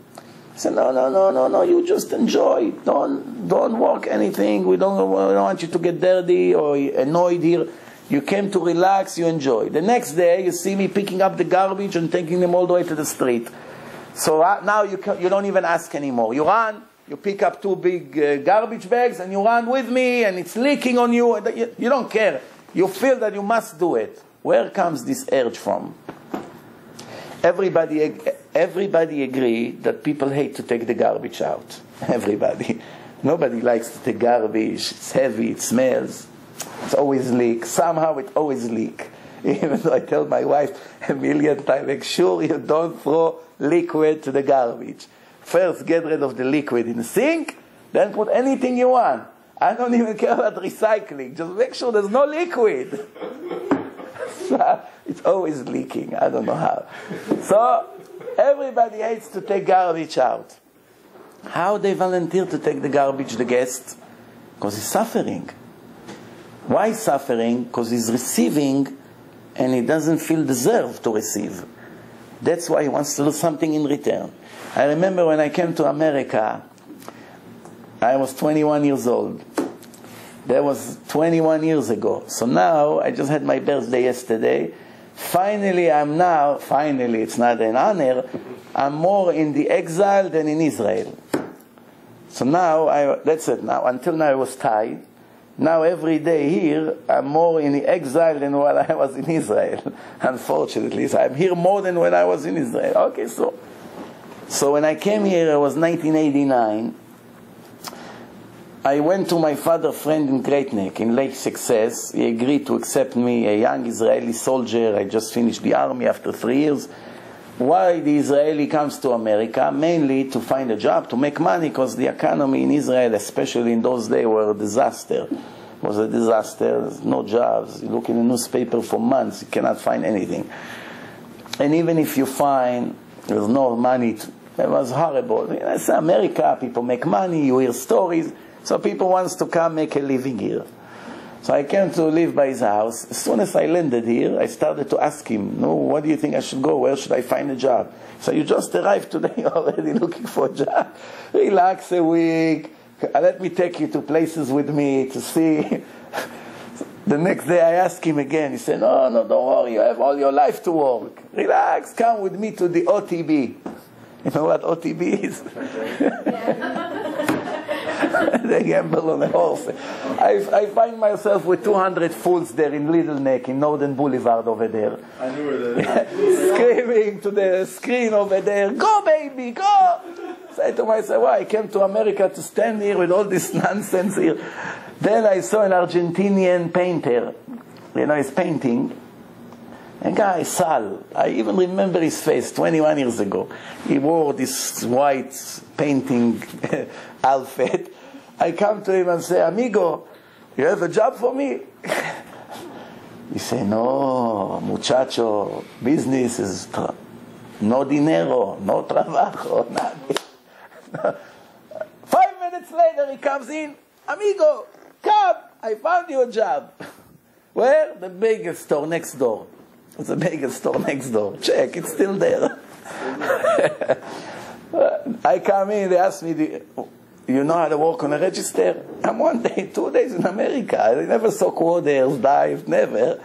I said, no, you just enjoy. Don't work anything. We don't want you to get dirty or annoyed here. You came to relax, you enjoy. The next day, you see me picking up the garbage and taking them all the way to the street. So now you don't even ask anymore. You run, you pick up 2 big garbage bags, and you run with me, and it's leaking on you. You don't care. You feel that you must do it. Where comes this urge from? Everybody agree that people hate to take the garbage out. Everybody. Nobody likes to take garbage. It's heavy, it smells. It's always leak. Somehow it always leak. Even though I tell my wife 1,000,000 times, make sure you don't throw liquid to the garbage. First get rid of the liquid in the sink, then put anything you want. I don't even care about recycling. Just make sure there's no liquid. It's always leaking. I don't know how. So everybody hates to take garbage out. How they volunteer to take the garbage, the guest? Because he's suffering. Why suffering? Because he's receiving and he doesn't feel deserved to receive. That's why he wants to do something in return. I remember when I came to America, I was 21 years old. That was 21 years ago. So now, I just had my birthday yesterday. Finally, it's not an honor, I'm more in the exile than in Israel. So now, that's it now. Until now I was tied. Now every day here, I'm more in the exile than when I was in Israel. Unfortunately, so I'm here more than when I was in Israel. Okay, so when I came here, it was 1989. I went to my father's friend in Great Neck, in Lake Success. He agreed to accept me, a young Israeli soldier. I just finished the army after 3 years. Why the Israeli comes to America? Mainly to find a job, to make money, because the economy in Israel, especially in those days, were a disaster. It was a disaster. There's no jobs. You look in the newspaper for months, you cannot find anything. And even if you find, there's no money. It was horrible. It's America, people make money, you hear stories. So people want to come make a living here. So I came to live by his house. As soon as I landed here, I started to ask him, what do you think I should go? Where should I find a job? So you just arrived today already looking for a job. Relax a week. Let me take you to places with me to see. The next day I asked him again. He said, no, don't worry. You have all your life to work. Relax. Come with me to the OTB. You know what OTB is? They gamble on a horse. I find myself with 200 fools there in Little Neck, in Northern Boulevard over there. I knew where that is. Screaming to the screen over there, go baby, go! Say to myself, well, I came to America to stand here with all this nonsense here. Then I saw an Argentinian painter. You know, he's painting. A guy, Sal. I even remember his face 21 years ago. He wore this white painting outfit. I come to him and say, amigo, you have a job for me? He said, no, muchacho, business is no dinero, no trabajo, nothing. 5 minutes later he comes in, amigo, come, I found you a job. Where? The biggest store next door. It's the biggest store next door. Check, it's still there. I come in, they ask me, you know how to work on a register? I'm 1 day, 2 days in America. I never saw quarters, dive, never.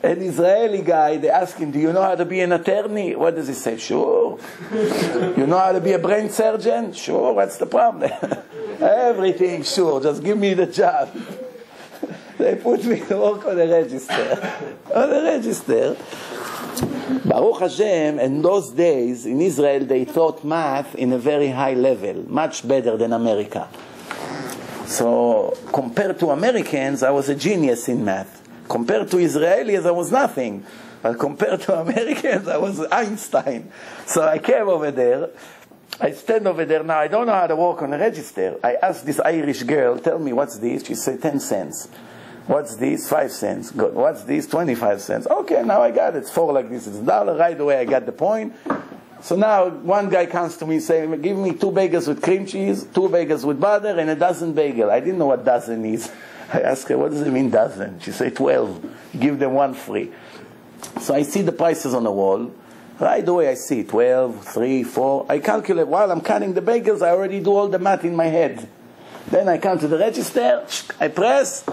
An Israeli guy, they ask him, do you know how to be an attorney? What does he say? Sure. You know how to be a brain surgeon? Sure, what's the problem? Everything, sure, just give me the job. They put me to work on the register. On the register. Baruch Hashem, in those days, in Israel, they taught math in a very high level, much better than America. So, compared to Americans, I was a genius in math. Compared to Israelis, I was nothing. But compared to Americans, I was Einstein. So I came over there. I stand over there. Now, I don't know how to work on a register. I asked this Irish girl, tell me, what's this? She said, 10 cents. What's this? 5 cents. Good. What's this? 25 cents. Okay, now I got it. It's 4 like this. It's $1. Right away, I got the point. So now, one guy comes to me saying, give me 2 bagels with cream cheese, 2 bagels with butter, and a dozen bagel. I didn't know what dozen is. I asked her, what does it mean dozen? She said 12. Give them 1 free. So I see the prices on the wall. Right away I see 12, 3, 4. I calculate, while I'm counting the bagels, I already do all the math in my head. Then I come to the register, I press.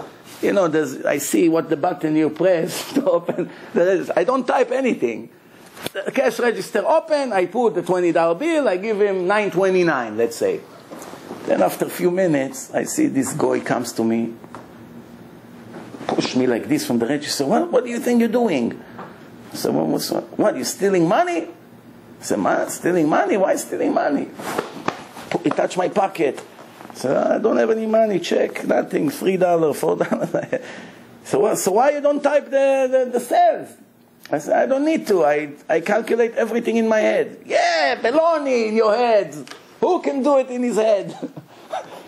You know, I see what the button you press to open the register. I don't type anything. The cash register open, I put the $20 bill, I give him $9.29, let's say. Then after a few minutes, I see this guy comes to me, push me like this from the register. What do you think you're doing? I said, what, you stealing money? I said, man, stealing money? Why stealing money? He touched my pocket. I said, I don't have any money, check, nothing, $3, $4. So why you don't type the sales? I said, I don't need to, I calculate everything in my head. Yeah, baloney in your head. Who can do it in his head?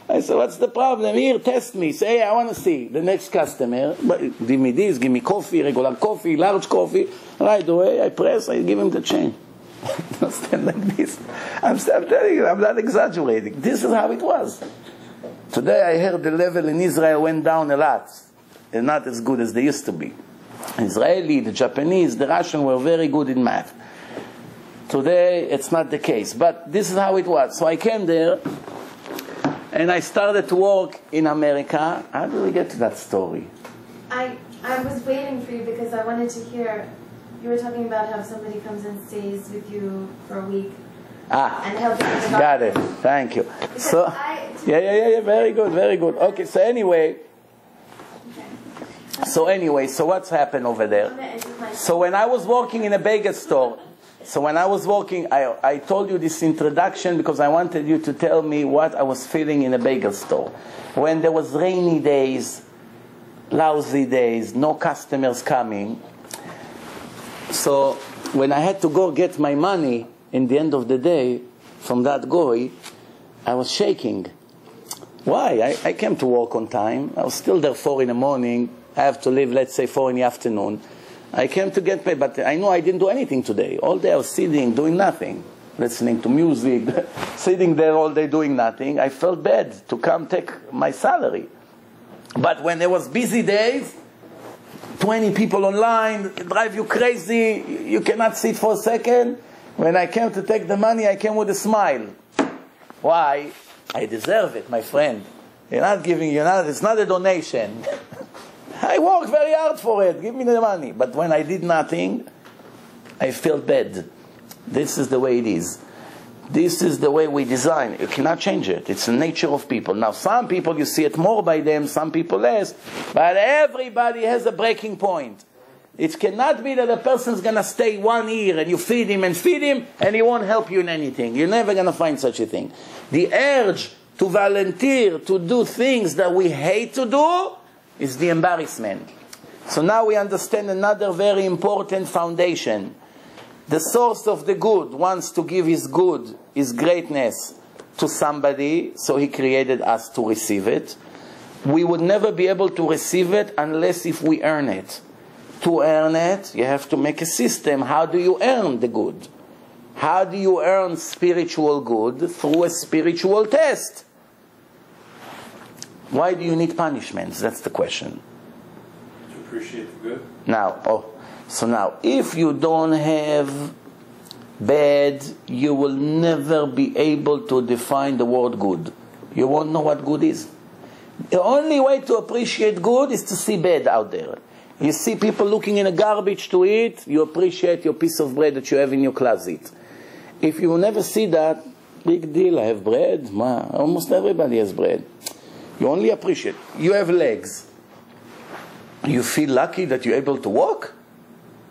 I said, what's the problem? Here, test me. Say, hey, I want to see the next customer. Give me this, give me coffee, regular coffee, large coffee. Right away, I press, I give him the change. Don't stand like this. I'm telling you, I'm not exaggerating. This is how it was. Today I heard the level in Israel went down a lot. They're not as good as they used to be. Israeli, the Japanese, the Russian were very good in math. Today, it's not the case. But this is how it was. So I came there, and I started to work in America. How did we get to that story? I was waiting for you because I wanted to hear, you were talking about how somebody comes and stays with you for a week. And helps you. Got it. Thank you. So, yeah, very good, very good. Okay, so anyway, so what's happened over there? So when I was working in a bagel store, I told you this introduction because I wanted you to tell me what I was feeling in a bagel store. When there was rainy days, lousy days, no customers coming. So when I had to go get my money in the end of the day from that guy, I was shaking. Why? I came to work on time. I was still there 4 in the morning. I have to leave, let's say, 4 in the afternoon. I came to get paid, but I know I didn't do anything today. All day I was sitting, doing nothing, listening to music, sitting there all day doing nothing. I felt bad to come take my salary. But when there was busy days, 20 people online, it drive you crazy, you cannot sit for a second. When I came to take the money, I came with a smile. Why? I deserve it, my friend. It's not a donation. I worked very hard for it. Give me the money. But when I did nothing, I felt bad. This is the way it is. This is the way we design. You cannot change it. It's the nature of people. Now, some people, you see it more by them, some people less. But everybody has a breaking point. It cannot be that a person's going to stay 1 year and you feed him, and he won't help you in anything. You're never going to find such a thing. The urge to volunteer, to do things that we hate to do, is the embarrassment. So now we understand another very important foundation. The source of the good wants to give his good, his greatness to somebody, so he created us to receive it. We would never be able to receive it unless if we earn it. To earn it, you have to make a system. How do you earn the good? How do you earn spiritual good? Through a spiritual test. Why do you need punishments? That's the question. To appreciate the good. Now, if you don't have bad, you will never be able to define the word good. You won't know what good is. The only way to appreciate good is to see bad out there. You see people looking in a garbage to eat, you appreciate your piece of bread that you have in your closet. If you never see that, big deal, I have bread. Almost everybody has bread. You only appreciate. You have legs. You feel lucky that you're able to walk?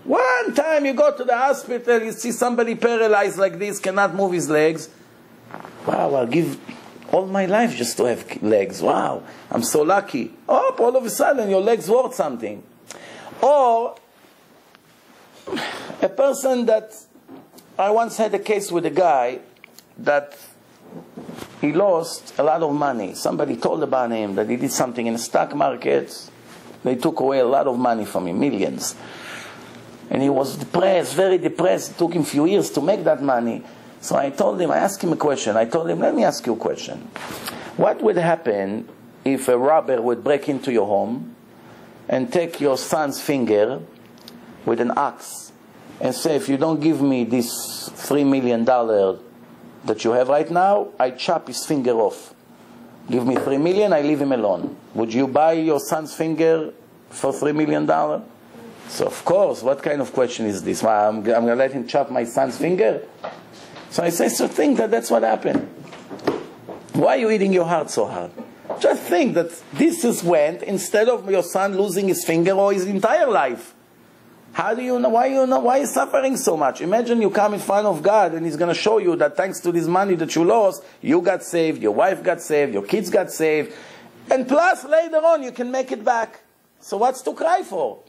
One time you go to the hospital, you see somebody paralyzed like this, cannot move his legs. Wow, I'll give all my life just to have legs. Wow, I'm so lucky. Oh, all of a sudden your legs worth something. Or a person that, I once had a case with a guy that he lost a lot of money. Somebody told about him that he did something in the stock market. They took away a lot of money from him, millions. And he was depressed, very depressed. It took him a few years to make that money. So I asked him a question. I told him, let me ask you a question. What would happen if a robber would break into your home and take your son's finger with an axe and say, if you don't give me this $3 million that you have right now, I chop his finger off. Give me $3 million, I leave him alone. Would you buy your son's finger for $3 million? So of course, what kind of question is this? Well, I'm going to let him chop my son's finger? So I say, so think that that's what happened. Why are you eating your heart so hard? Just think that this is when, instead of your son losing his finger or his entire life. How do you know? Why are you suffering so much? Imagine you come in front of God and He's going to show you that thanks to this money that you lost, you got saved, your wife got saved, your kids got saved, and plus later on you can make it back. So what's to cry for?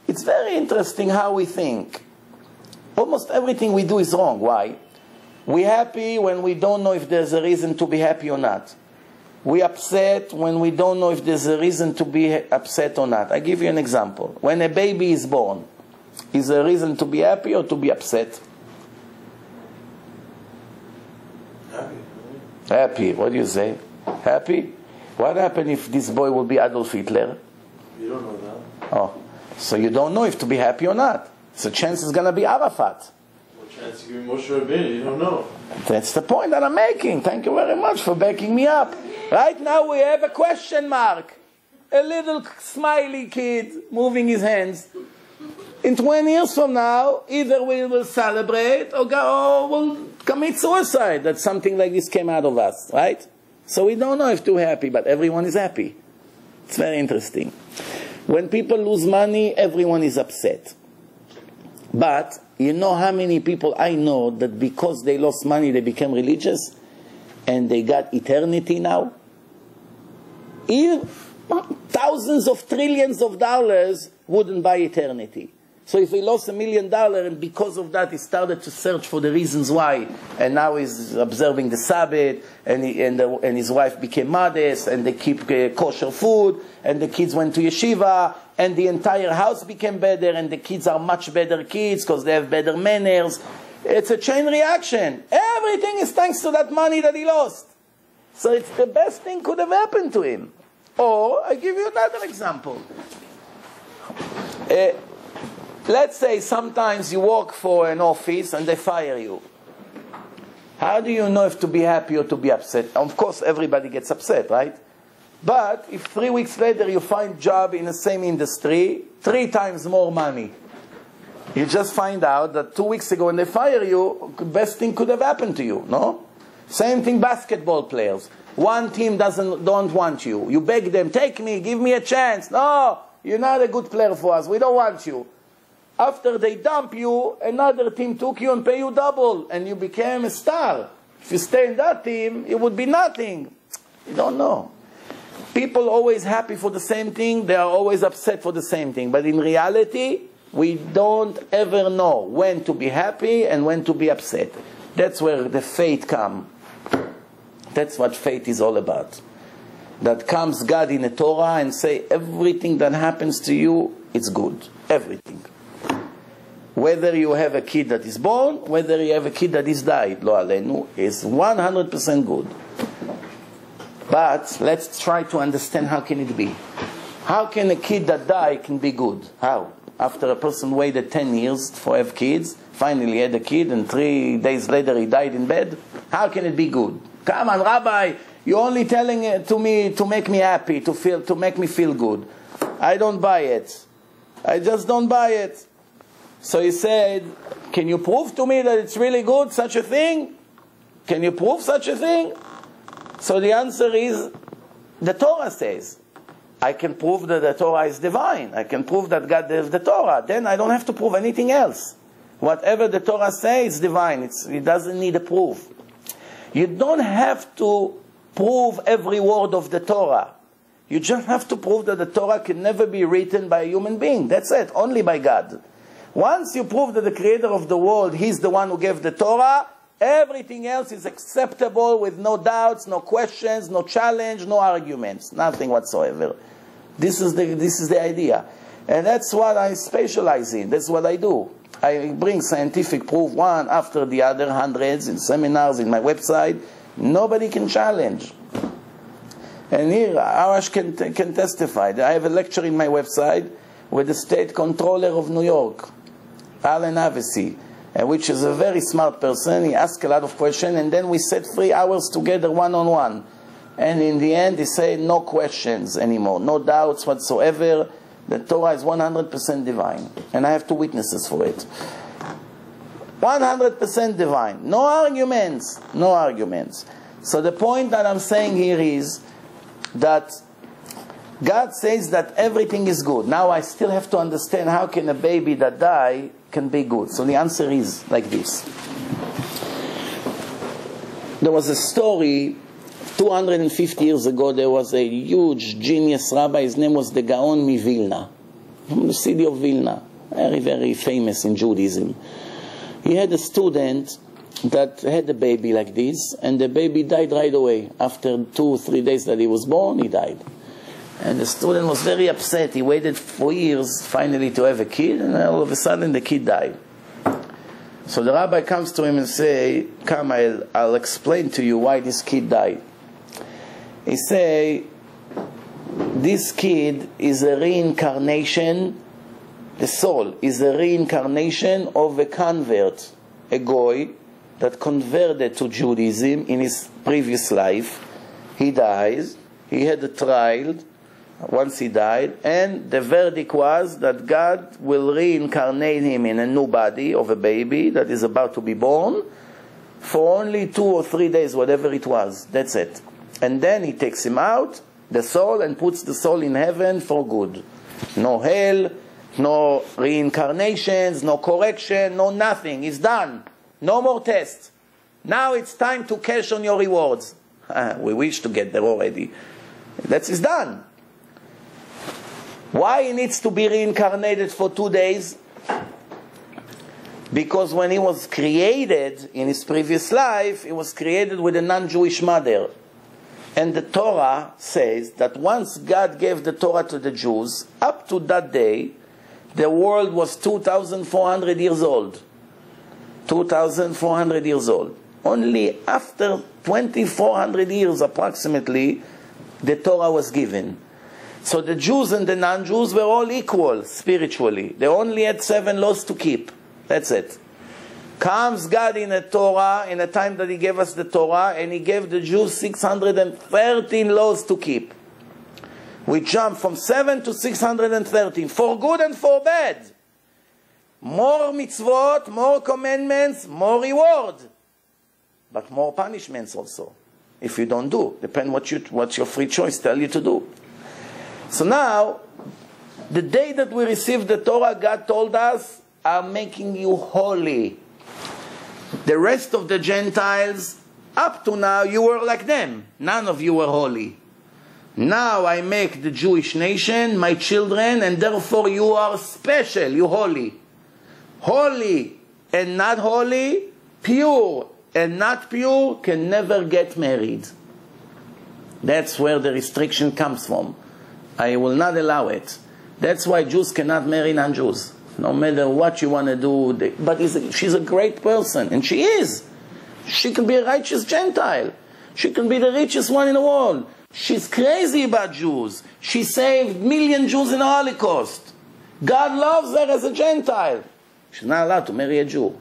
It's very interesting how we think. Almost everything we do is wrong. Why? We're happy when we don't know if there's a reason to be happy or not. We're upset when we don't know if there's a reason to be upset or not. I give you an example. When a baby is born, is there a reason to be happy or to be upset? Happy. Happy. What do you say? Happy? What happens if this boy will be Adolf Hitler? You don't know that. Oh, so you don't know if to be happy or not. So chance is going to be Arafat. What chance you give Moshe Rabbeinu? You don't know. That's the point that I'm making. Thank you very much for backing me up. Right now we have a question mark. A little smiley kid moving his hands. In 20 years from now, either we will celebrate or we'll commit suicide that something like this came out of us, right? So we don't know if too happy, but everyone is happy. It's very interesting. When people lose money, everyone is upset. But you know how many people I know that because they lost money, they became religious and they got eternity now? Thousands of trillions of dollars wouldn't buy eternity. So if he lost $1 million and because of that he started to search for the reasons why, and now he's observing the Sabbath, and his wife became modest, and they keep kosher food, and the kids went to yeshiva, and the entire house became better, and the kids are much better kids because they have better manners. It's a chain reaction. Everything is thanks to that money that he lost. So it's the best thing could have happened to him. Or, I give you another example. Let's say sometimes you work for an office and they fire you. How do you know if to be happy or to be upset? Of course, everybody gets upset, right? But if 3 weeks later you find a job in the same industry, 3 times more money, you just find out that 2 weeks ago when they fire you, the best thing could have happened to you, no? Same thing basketball players. One team don't want you. You beg them, take me, give me a chance. No, you're not a good player for us. We don't want you. After they dump you, another team took you and pay you double, and you became a star. If you stay in that team, it would be nothing. You don't know. People always happy for the same thing. They are always upset for the same thing. But in reality, we don't ever know when to be happy and when to be upset. That's where the faith comes. That's what faith is all about. That comes God in the Torah and say, everything that happens to you, it's good. Everything. Whether you have a kid that is born, whether you have a kid that is died, lo alenu, is 100% good. But let's try to understand how can it be. How can a kid that died can be good? How? After a person waited 10 years for have kids, finally had a kid, and 3 days later he died in bed? How can it be good? Come on, Rabbi, You're only telling it to me to make me happy, to make me feel good. I don't buy it. I just don't buy it. So he said, can you prove to me that it's really good, such a thing? Can you prove such a thing? So the answer is, the Torah says. I can prove that the Torah is divine. I can prove that God gave the Torah. Then I don't have to prove anything else. Whatever the Torah says is divine. It doesn't need a proof. You don't have to prove every word of the Torah. You just have to prove that the Torah can never be written by a human being. That's it. Only by God. Once you prove that the creator of the world, he's the one who gave the Torah, everything else is acceptable with no doubts, no questions, no challenge, no arguments. Nothing whatsoever. This is the idea. And that's what I specialize in. That's what I do. I bring scientific proof one after the other, hundreds in seminars, in my website. Nobody can challenge. And here, Arash can testify. I have a lecture in my website with the state controller of New York, Alan Havesi, which is a very smart person. He asks a lot of questions, and then we sat 3 hours together one-on-one. And in the end, he said, no questions anymore, no doubts whatsoever. The Torah is 100% divine. And I have 2 witnesses for it. 100% divine. No arguments. No arguments. So the point that I'm saying here is that God says that everything is good. Now I still have to understand how can a baby that died can be good. So the answer is like this. There was a story 250 years ago. There was a huge genius rabbi. His name was the Gaon Vilna, from the city of Vilna, very, very famous in Judaism. He had a student that had a baby like this, and the baby died right away. After 2 or 3 days that he was born, he died. And the student was very upset. He waited for years finally to have a kid, and all of a sudden the kid died. So the rabbi comes to him and says, come, I'll explain to you why this kid died. He say, this kid is a reincarnation, the soul is a reincarnation of a convert, a goy that converted to Judaism in his previous life. He dies, he had a trial once he died, and the verdict was that God will reincarnate him in a new body of a baby that is about to be born for only 2 or 3 days, whatever it was. That's it. And then he takes him out, the soul, and puts the soul in heaven for good. No hell, no reincarnations, no correction, no nothing. It's done. No more tests. Now it's time to cash on your rewards. We wish to get there already. That's done. Why he needs to be reincarnated for 2 days? Because when he was created in his previous life, he was created with a non-Jewish mother. And the Torah says that once God gave the Torah to the Jews, up to that day, the world was 2,400 years old. 2,400 years old. Only after 2,400 years approximately, the Torah was given. So the Jews and the non-Jews were all equal spiritually. They only had 7 laws to keep. That's it. Comes God in a Torah, in a time that He gave us the Torah, and He gave the Jews 613 laws to keep. We jump from 7 to 613, for good and for bad. More mitzvot, more commandments, more reward. But more punishments also, if you don't do. Depend what your free choice tell you to do. So now, the day that we received the Torah, God told us, I'm making you holy. The rest of the Gentiles, up to now, you were like them. None of you were holy. Now I make the Jewish nation my children, and therefore you are special, you holy. Holy and not holy, pure and not pure, can never get married. That's where the restriction comes from. I will not allow it. That's why Jews cannot marry non-Jews. No matter what you want to do. But she's a great person, and she is. She can be a righteous Gentile. She can be the richest one in the world. She's crazy about Jews. She saved million Jews in the Holocaust. God loves her as a Gentile. She's not allowed to marry a Jew.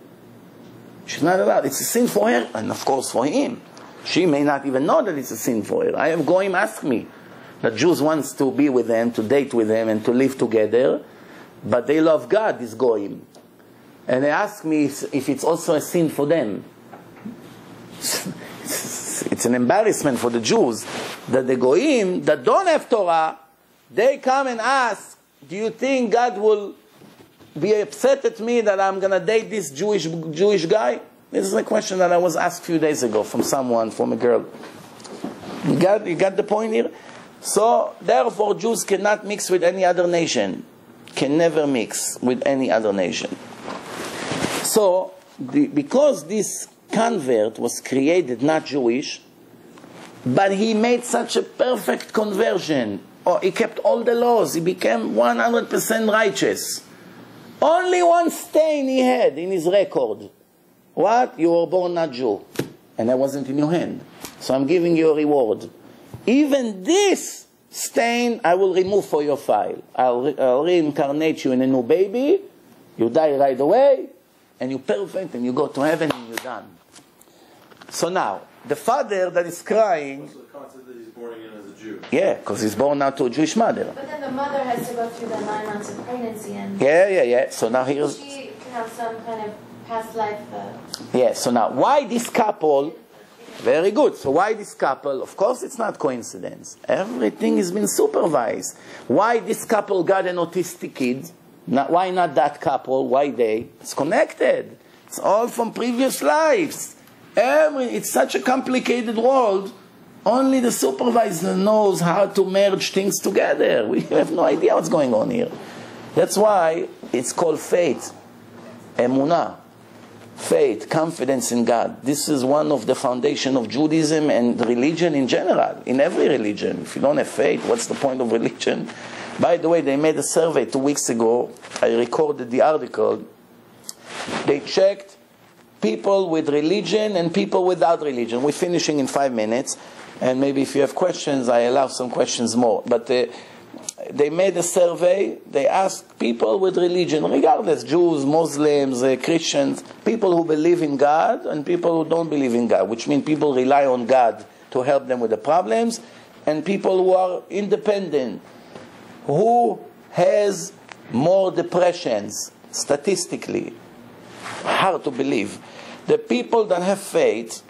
She's not allowed. It's a sin for her, and of course for him. She may not even know that it's a sin for her. I have goyim ask me that Jews wants to be with them, to date with them, and to live together, but they love God, these goyim. And they ask me if it's also a sin for them. It's an embarrassment for the Jews that the goyim that don't have Torah, they come and ask, do you think God will be upset at me that I'm going to date this Jewish guy? This is a question that I was asked a few days ago from someone, from a girl. You got the point here? So, therefore, Jews cannot mix with any other nation. Can never mix with any other nation. So, because this convert was created not Jewish, but he made such a perfect conversion, or he kept all the laws, he became 100% righteous. Only one stain he had in his record. What? You were born not Jew. And that wasn't in your hand. So I'm giving you a reward. Even this stain I will remove for your file. I'll reincarnate you in a new baby. You die right away. And you're perfect. And you go to heaven and you're done. So now, the father that is crying... So the concept that he's born again as a Jew. Yeah, because he's born now to a Jewish mother. But then the mother has to go through the 9 months of pregnancy and... Yeah. So now here's... She can have some kind of past life... Yeah, so now, why this couple... Very good. So why this couple? Of course it's not coincidence. Everything has been supervised. Why this couple got an autistic kid? Why not that couple? Why they? It's connected. It's all from previous lives. It's such a complicated world. Only the supervisor knows how to merge things together. We have no idea what's going on here. That's why it's called faith. Emunah. Faith, confidence in God. This is one of the foundation of Judaism and religion in general. In every religion. If you don't have faith, what's the point of religion? By the way, they made a survey 2 weeks ago. I recorded the article. They checked people with religion and people without religion. We're finishing in 5 minutes. And maybe if you have questions, I allow some questions more. But they made a survey. They asked people with religion, regardless, Jews, Muslims, Christians, people who believe in God and people who don't believe in God, which means people rely on God to help them with the problems, and people who are independent. Who has more depressions, statistically? Hard to believe. The people that have faith,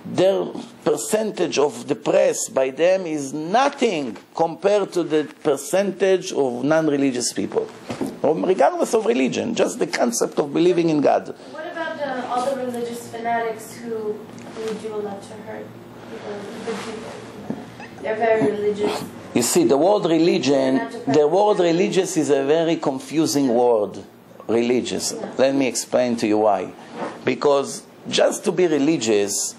their percentage of depressed by them is nothing compared to the percentage of non-religious people, regardless of religion, just the concept of believing in God. What about all the religious fanatics who do a lot to hurt people, good people? They're very religious. You see, the word religious is a very confusing word. Religious. Yeah. Let me explain to you why. Because just to be religious,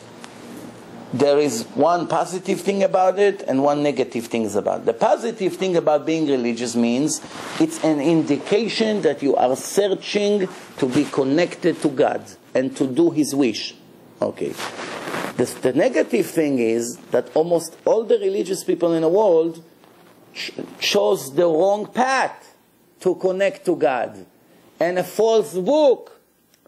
there is one positive thing about it and one negative thing about it. The positive thing about being religious means it's an indication that you are searching to be connected to God and to do His wish. Okay. The negative thing is that almost all the religious people in the world chose the wrong path to connect to God. And a false book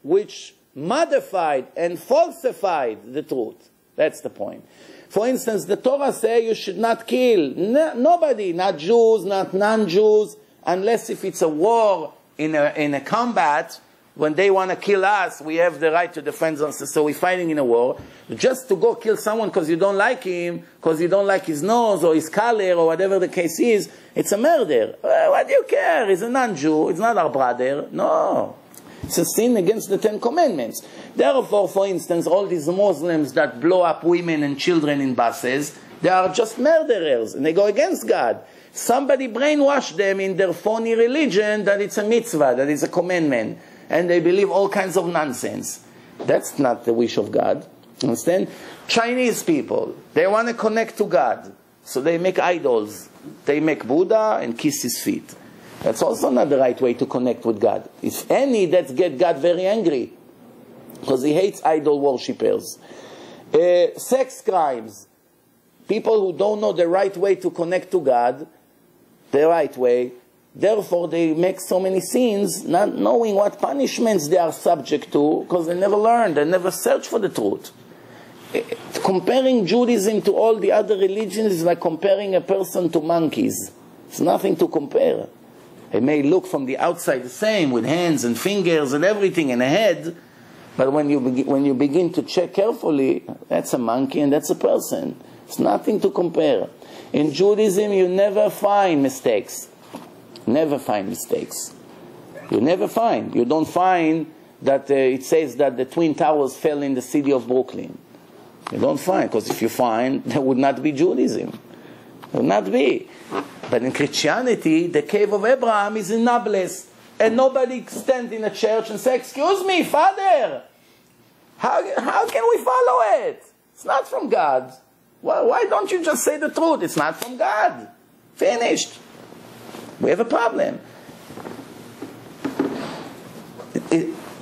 which modified and falsified the truth. That's the point. For instance, the Torah says you should not kill nobody, not Jews, not non-Jews, unless if it's a war in a combat. When they want to kill us, we have the right to defend ourselves. So we're fighting in a war. Just to go kill someone because you don't like him, because you don't like his nose or his color or whatever the case is, it's a murder. What do you care? He's a non-Jew. It's not our brother. No. It's a sin against the 10 Commandments. Therefore, for instance, all these Muslims that blow up women and children in buses, they are just murderers and they go against God. Somebody brainwashed them in their phony religion that it's a mitzvah, that it's a commandment. And they believe all kinds of nonsense. That's not the wish of God. Understand? Chinese people, they want to connect to God. So they make idols. They make Buddha and kiss his feet. That's also not the right way to connect with God. If any, that get God very angry. Because He hates idol worshippers. Sex crimes. People who don't know the right way to connect to God, the right way, therefore they make so many sins, not knowing what punishments they are subject to, because they never learned, they never search for the truth. comparing Judaism to all the other religions is like comparing a person to monkeys. It's nothing to compare. It may look from the outside the same, with hands and fingers and everything and a head, but when you begin to check carefully, that's a monkey and that's a person. It's nothing to compare. In Judaism, you never find mistakes. Never find mistakes. You never find. You don't find that it says that the Twin Towers fell in the city of Brooklyn. You don't find, because if you find, there would not be Judaism. There would not be. But in Christianity, the cave of Abraham is in Nablus. And nobody stands in a church and says, excuse me, Father, how can we follow it? It's not from God. Well, why don't you just say the truth? It's not from God. Finished. We have a problem.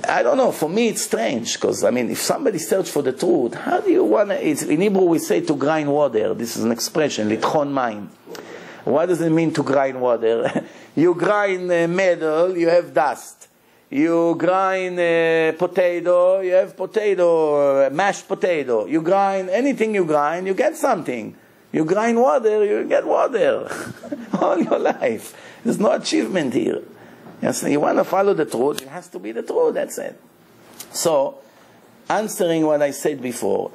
I don't know, for me it's strange, because, I mean, if somebody searches for the truth, how do you want to, in Hebrew we say to grind water. This is an expression, litchon mayim. What does it mean to grind water? You grind metal, you have dust. You grind potato, you have potato, mashed potato. You grind, anything you grind, you get something. You grind water, you get water. All your life. There's no achievement here. Yes, you want to follow the truth, it has to be the truth, that's it. So, answering what I said before,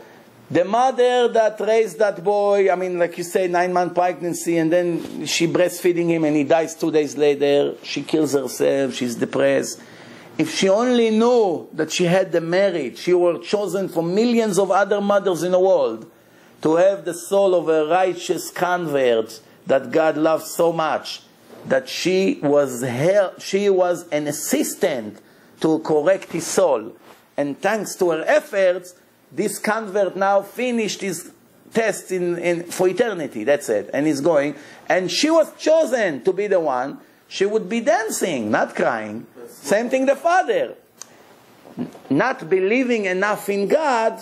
the mother that raised that boy, I mean, like you say, 9-month pregnancy, and then she breastfeeding him and he dies 2 days later, she kills herself, she's depressed. If she only knew that she had the merit, she was chosen from millions of other mothers in the world to have the soul of a righteous convert that God loves so much, that she was an assistant to correct his soul. And thanks to her efforts, this convert now finished his test for eternity. That's it. And he's going. And she was chosen to be the one. She would be dancing, not crying. Same thing the father. Not believing enough in God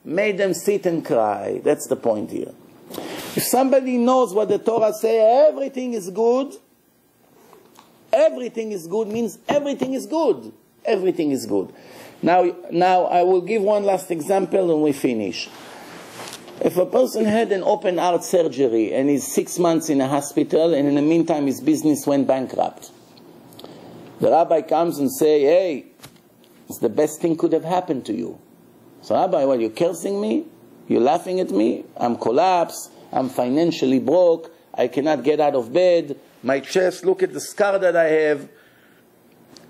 made them sit and cry. That's the point here. If somebody knows what the Torah says, everything is good, everything is good means everything is good. Everything is good. Now I will give one last example and we finish. If a person had an open heart surgery and is 6 months in a hospital and in the meantime his business went bankrupt, the rabbi comes and say, hey, it's the best thing could have happened to you. So Rabbi, what, you're cursing me? You're laughing at me? I'm collapsed. I'm financially broke. I cannot get out of bed. My chest, look at the scar that I have.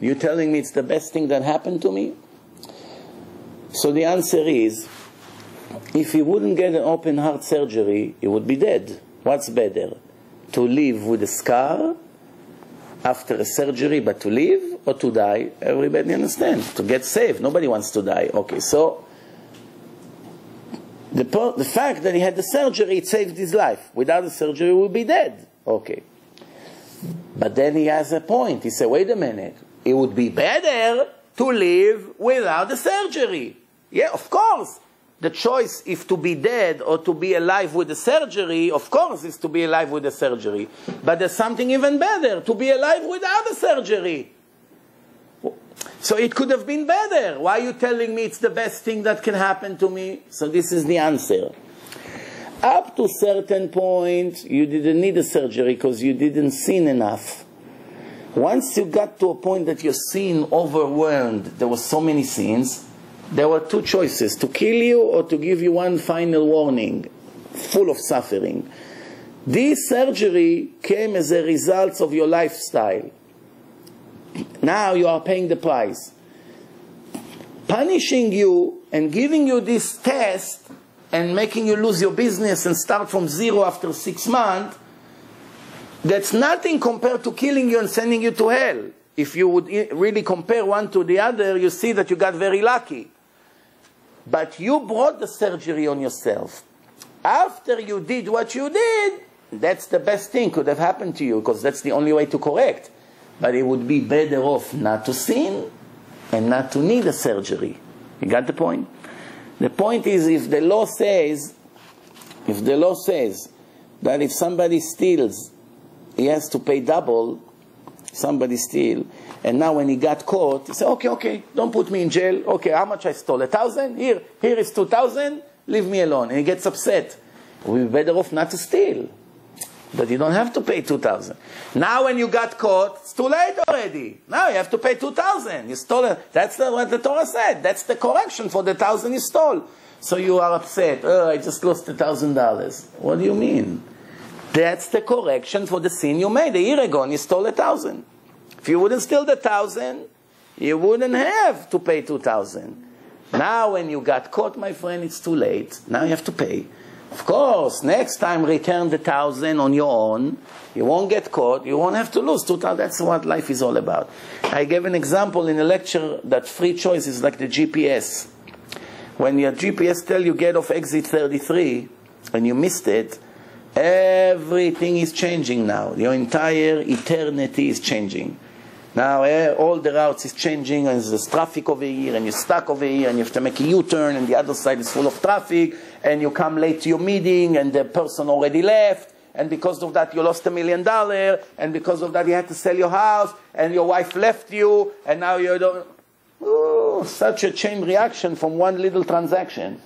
You're telling me it's the best thing that happened to me? So the answer is, if he wouldn't get an open heart surgery, he would be dead. What's better? To live with a scar after a surgery, but to live or to die? Everybody understands. To get saved. Nobody wants to die. Okay, so the fact that he had the surgery, it saved his life. Without the surgery, he would be dead. Okay. But then he has a point. He said, wait a minute. It would be better to live without the surgery. Yeah, of course. The choice if to be dead or to be alive with the surgery, of course, is to be alive with the surgery. But there's something even better, to be alive without the surgery. So it could have been better. Why are you telling me it's the best thing that can happen to me? So this is the answer. Up to a certain point, you didn't need a surgery because you didn't sin enough. Once you got to a point that your sin overwhelmed, there were so many sins, there were two choices, to kill you or to give you one final warning, full of suffering. This surgery came as a result of your lifestyle. Now you are paying the price. Punishing you and giving you this test and making you lose your business and start from zero after 6 months, that's nothing compared to killing you and sending you to hell. If you would really compare one to the other, you see that you got very lucky. But you brought the surgery on yourself. After you did what you did, that's the best thing could have happened to you, because that's the only way to correct. But it would be better off not to sin and not to need a surgery. You got the point? The point is, if the law says that if somebody steals, he has to pay double, somebody steal, and now when he got caught, he said, okay, don't put me in jail. Okay, how much I stole? 1,000? Here is 2,000. leave me alone. And he gets upset. We're better off not to steal. But you don't have to pay 2,000. Now when you got caught, it's too late already. Now you have to pay 2,000. You stole it. That's what the Torah said. That's the correction for the 1,000 you stole. So you are upset. Oh, I just lost $1,000. What do you mean? That's the correction for the sin you made. A year ago, and you stole 1,000. If you wouldn't steal the 1,000, you wouldn't have to pay 2,000. Now when you got caught, my friend, it's too late. Now you have to pay. Of course, next time return the 1,000 on your own. You won't get caught. You won't have to lose 2,000. That's what life is all about. I gave an example in a lecture that free choice is like the GPS. When your GPS tells you get off exit 33 and you missed it, everything is changing now. Your entire eternity is changing. Now all the routes is changing, and there's traffic over here, and you're stuck over here, and you have to make a U-turn, and the other side is full of traffic, and you come late to your meeting, and the person already left, and because of that you lost $1 million, and because of that you had to sell your house, and your wife left you, and now you don't... Oh, such a chain reaction from one little transaction.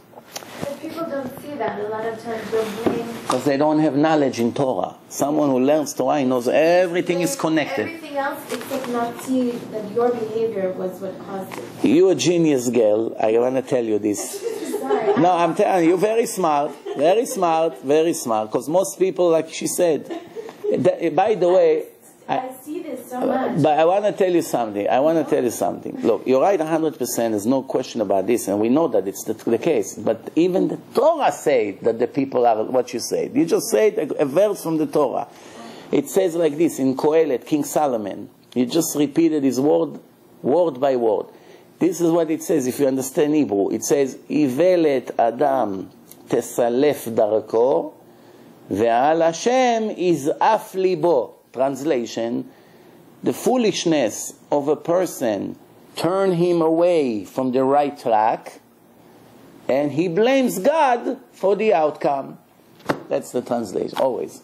But people don't see that. A lot of times they'll blame... Because they don't have knowledge in Torah. Someone who learns Torah knows everything is connected. Everything else except not see that your behavior was what caused it. You're a genius girl. I want to tell you this. Sorry. No, I'm telling you, very smart. Very smart. Very smart. Because most people, like she said... By the way... I see this so much. But I want to tell you something. Look, you're right 100%. There's no question about this. And we know that it's the case. But even the Torah says that the people are what you say. You just said a verse from the Torah. It says like this in Kohelet, King Solomon. He just repeated his word by word. This is what it says if you understand Hebrew. It says, Ivelet Adam tesalef darko ve'al Hashem iz'af libo. Translation, the foolishness of a person turn him away from the right track, and he blames God for the outcome. That's the translation, always.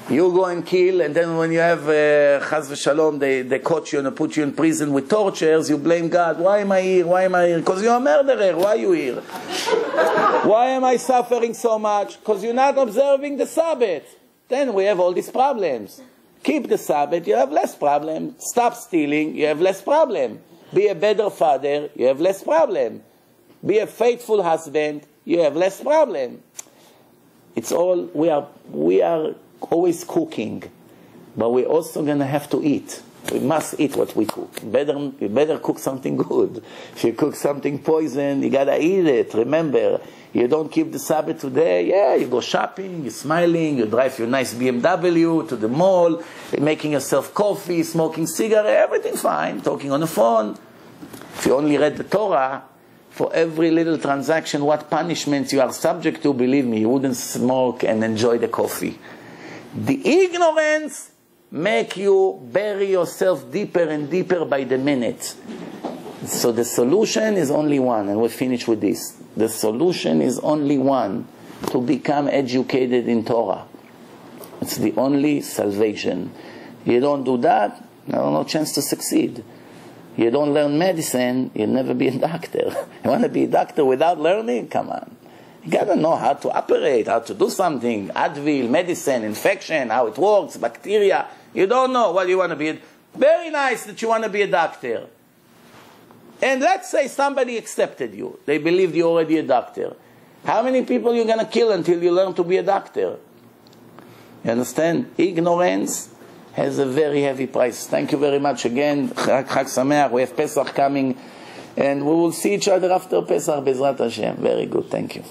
You go and kill, and then when you have Chaz v'Shalom, they caught you and put you in prison with tortures, you blame God. Why am I here? Why am I here? Because you're a murderer. Why are you here? Why am I suffering so much? Because you're not observing the Sabbath. Then we have all these problems. Keep the Sabbath, you have less problem. Stop stealing, you have less problem. Be a better father, you have less problem. Be a faithful husband, you have less problem. It's all, we are always cooking, but we're also going to have to eat. We must eat what we cook. You better cook something good. If you cook something poison, you got to eat it. Remember, you don't keep the Sabbath today. Yeah, you go shopping, you're smiling, you drive your nice BMW to the mall, you're making yourself coffee, smoking cigarette, everything fine, talking on the phone. If you only read the Torah, for every little transaction, what punishments you are subject to, believe me, you wouldn't smoke and enjoy the coffee. The ignorance make you bury yourself deeper and deeper by the minute. So the solution is only one, and we'll finish with this. The solution is only one, to become educated in Torah. It's the only salvation. You don't do that, no chance to succeed. You don't learn medicine, you'll never be a doctor. You want to be a doctor without learning? Come on. You got to know how to operate, how to do something. Advil, medicine, infection, how it works, bacteria. You don't know what you want to be. Very nice that you want to be a doctor. And let's say somebody accepted you. They believed you're already a doctor. How many people you're going to kill until you learn to be a doctor? You understand? Ignorance has a very heavy price. Thank you very much again. Chag Sameach. We have Pesach coming. And we will see each other after Pesach, Bezrat Hashem. Very good. Thank you.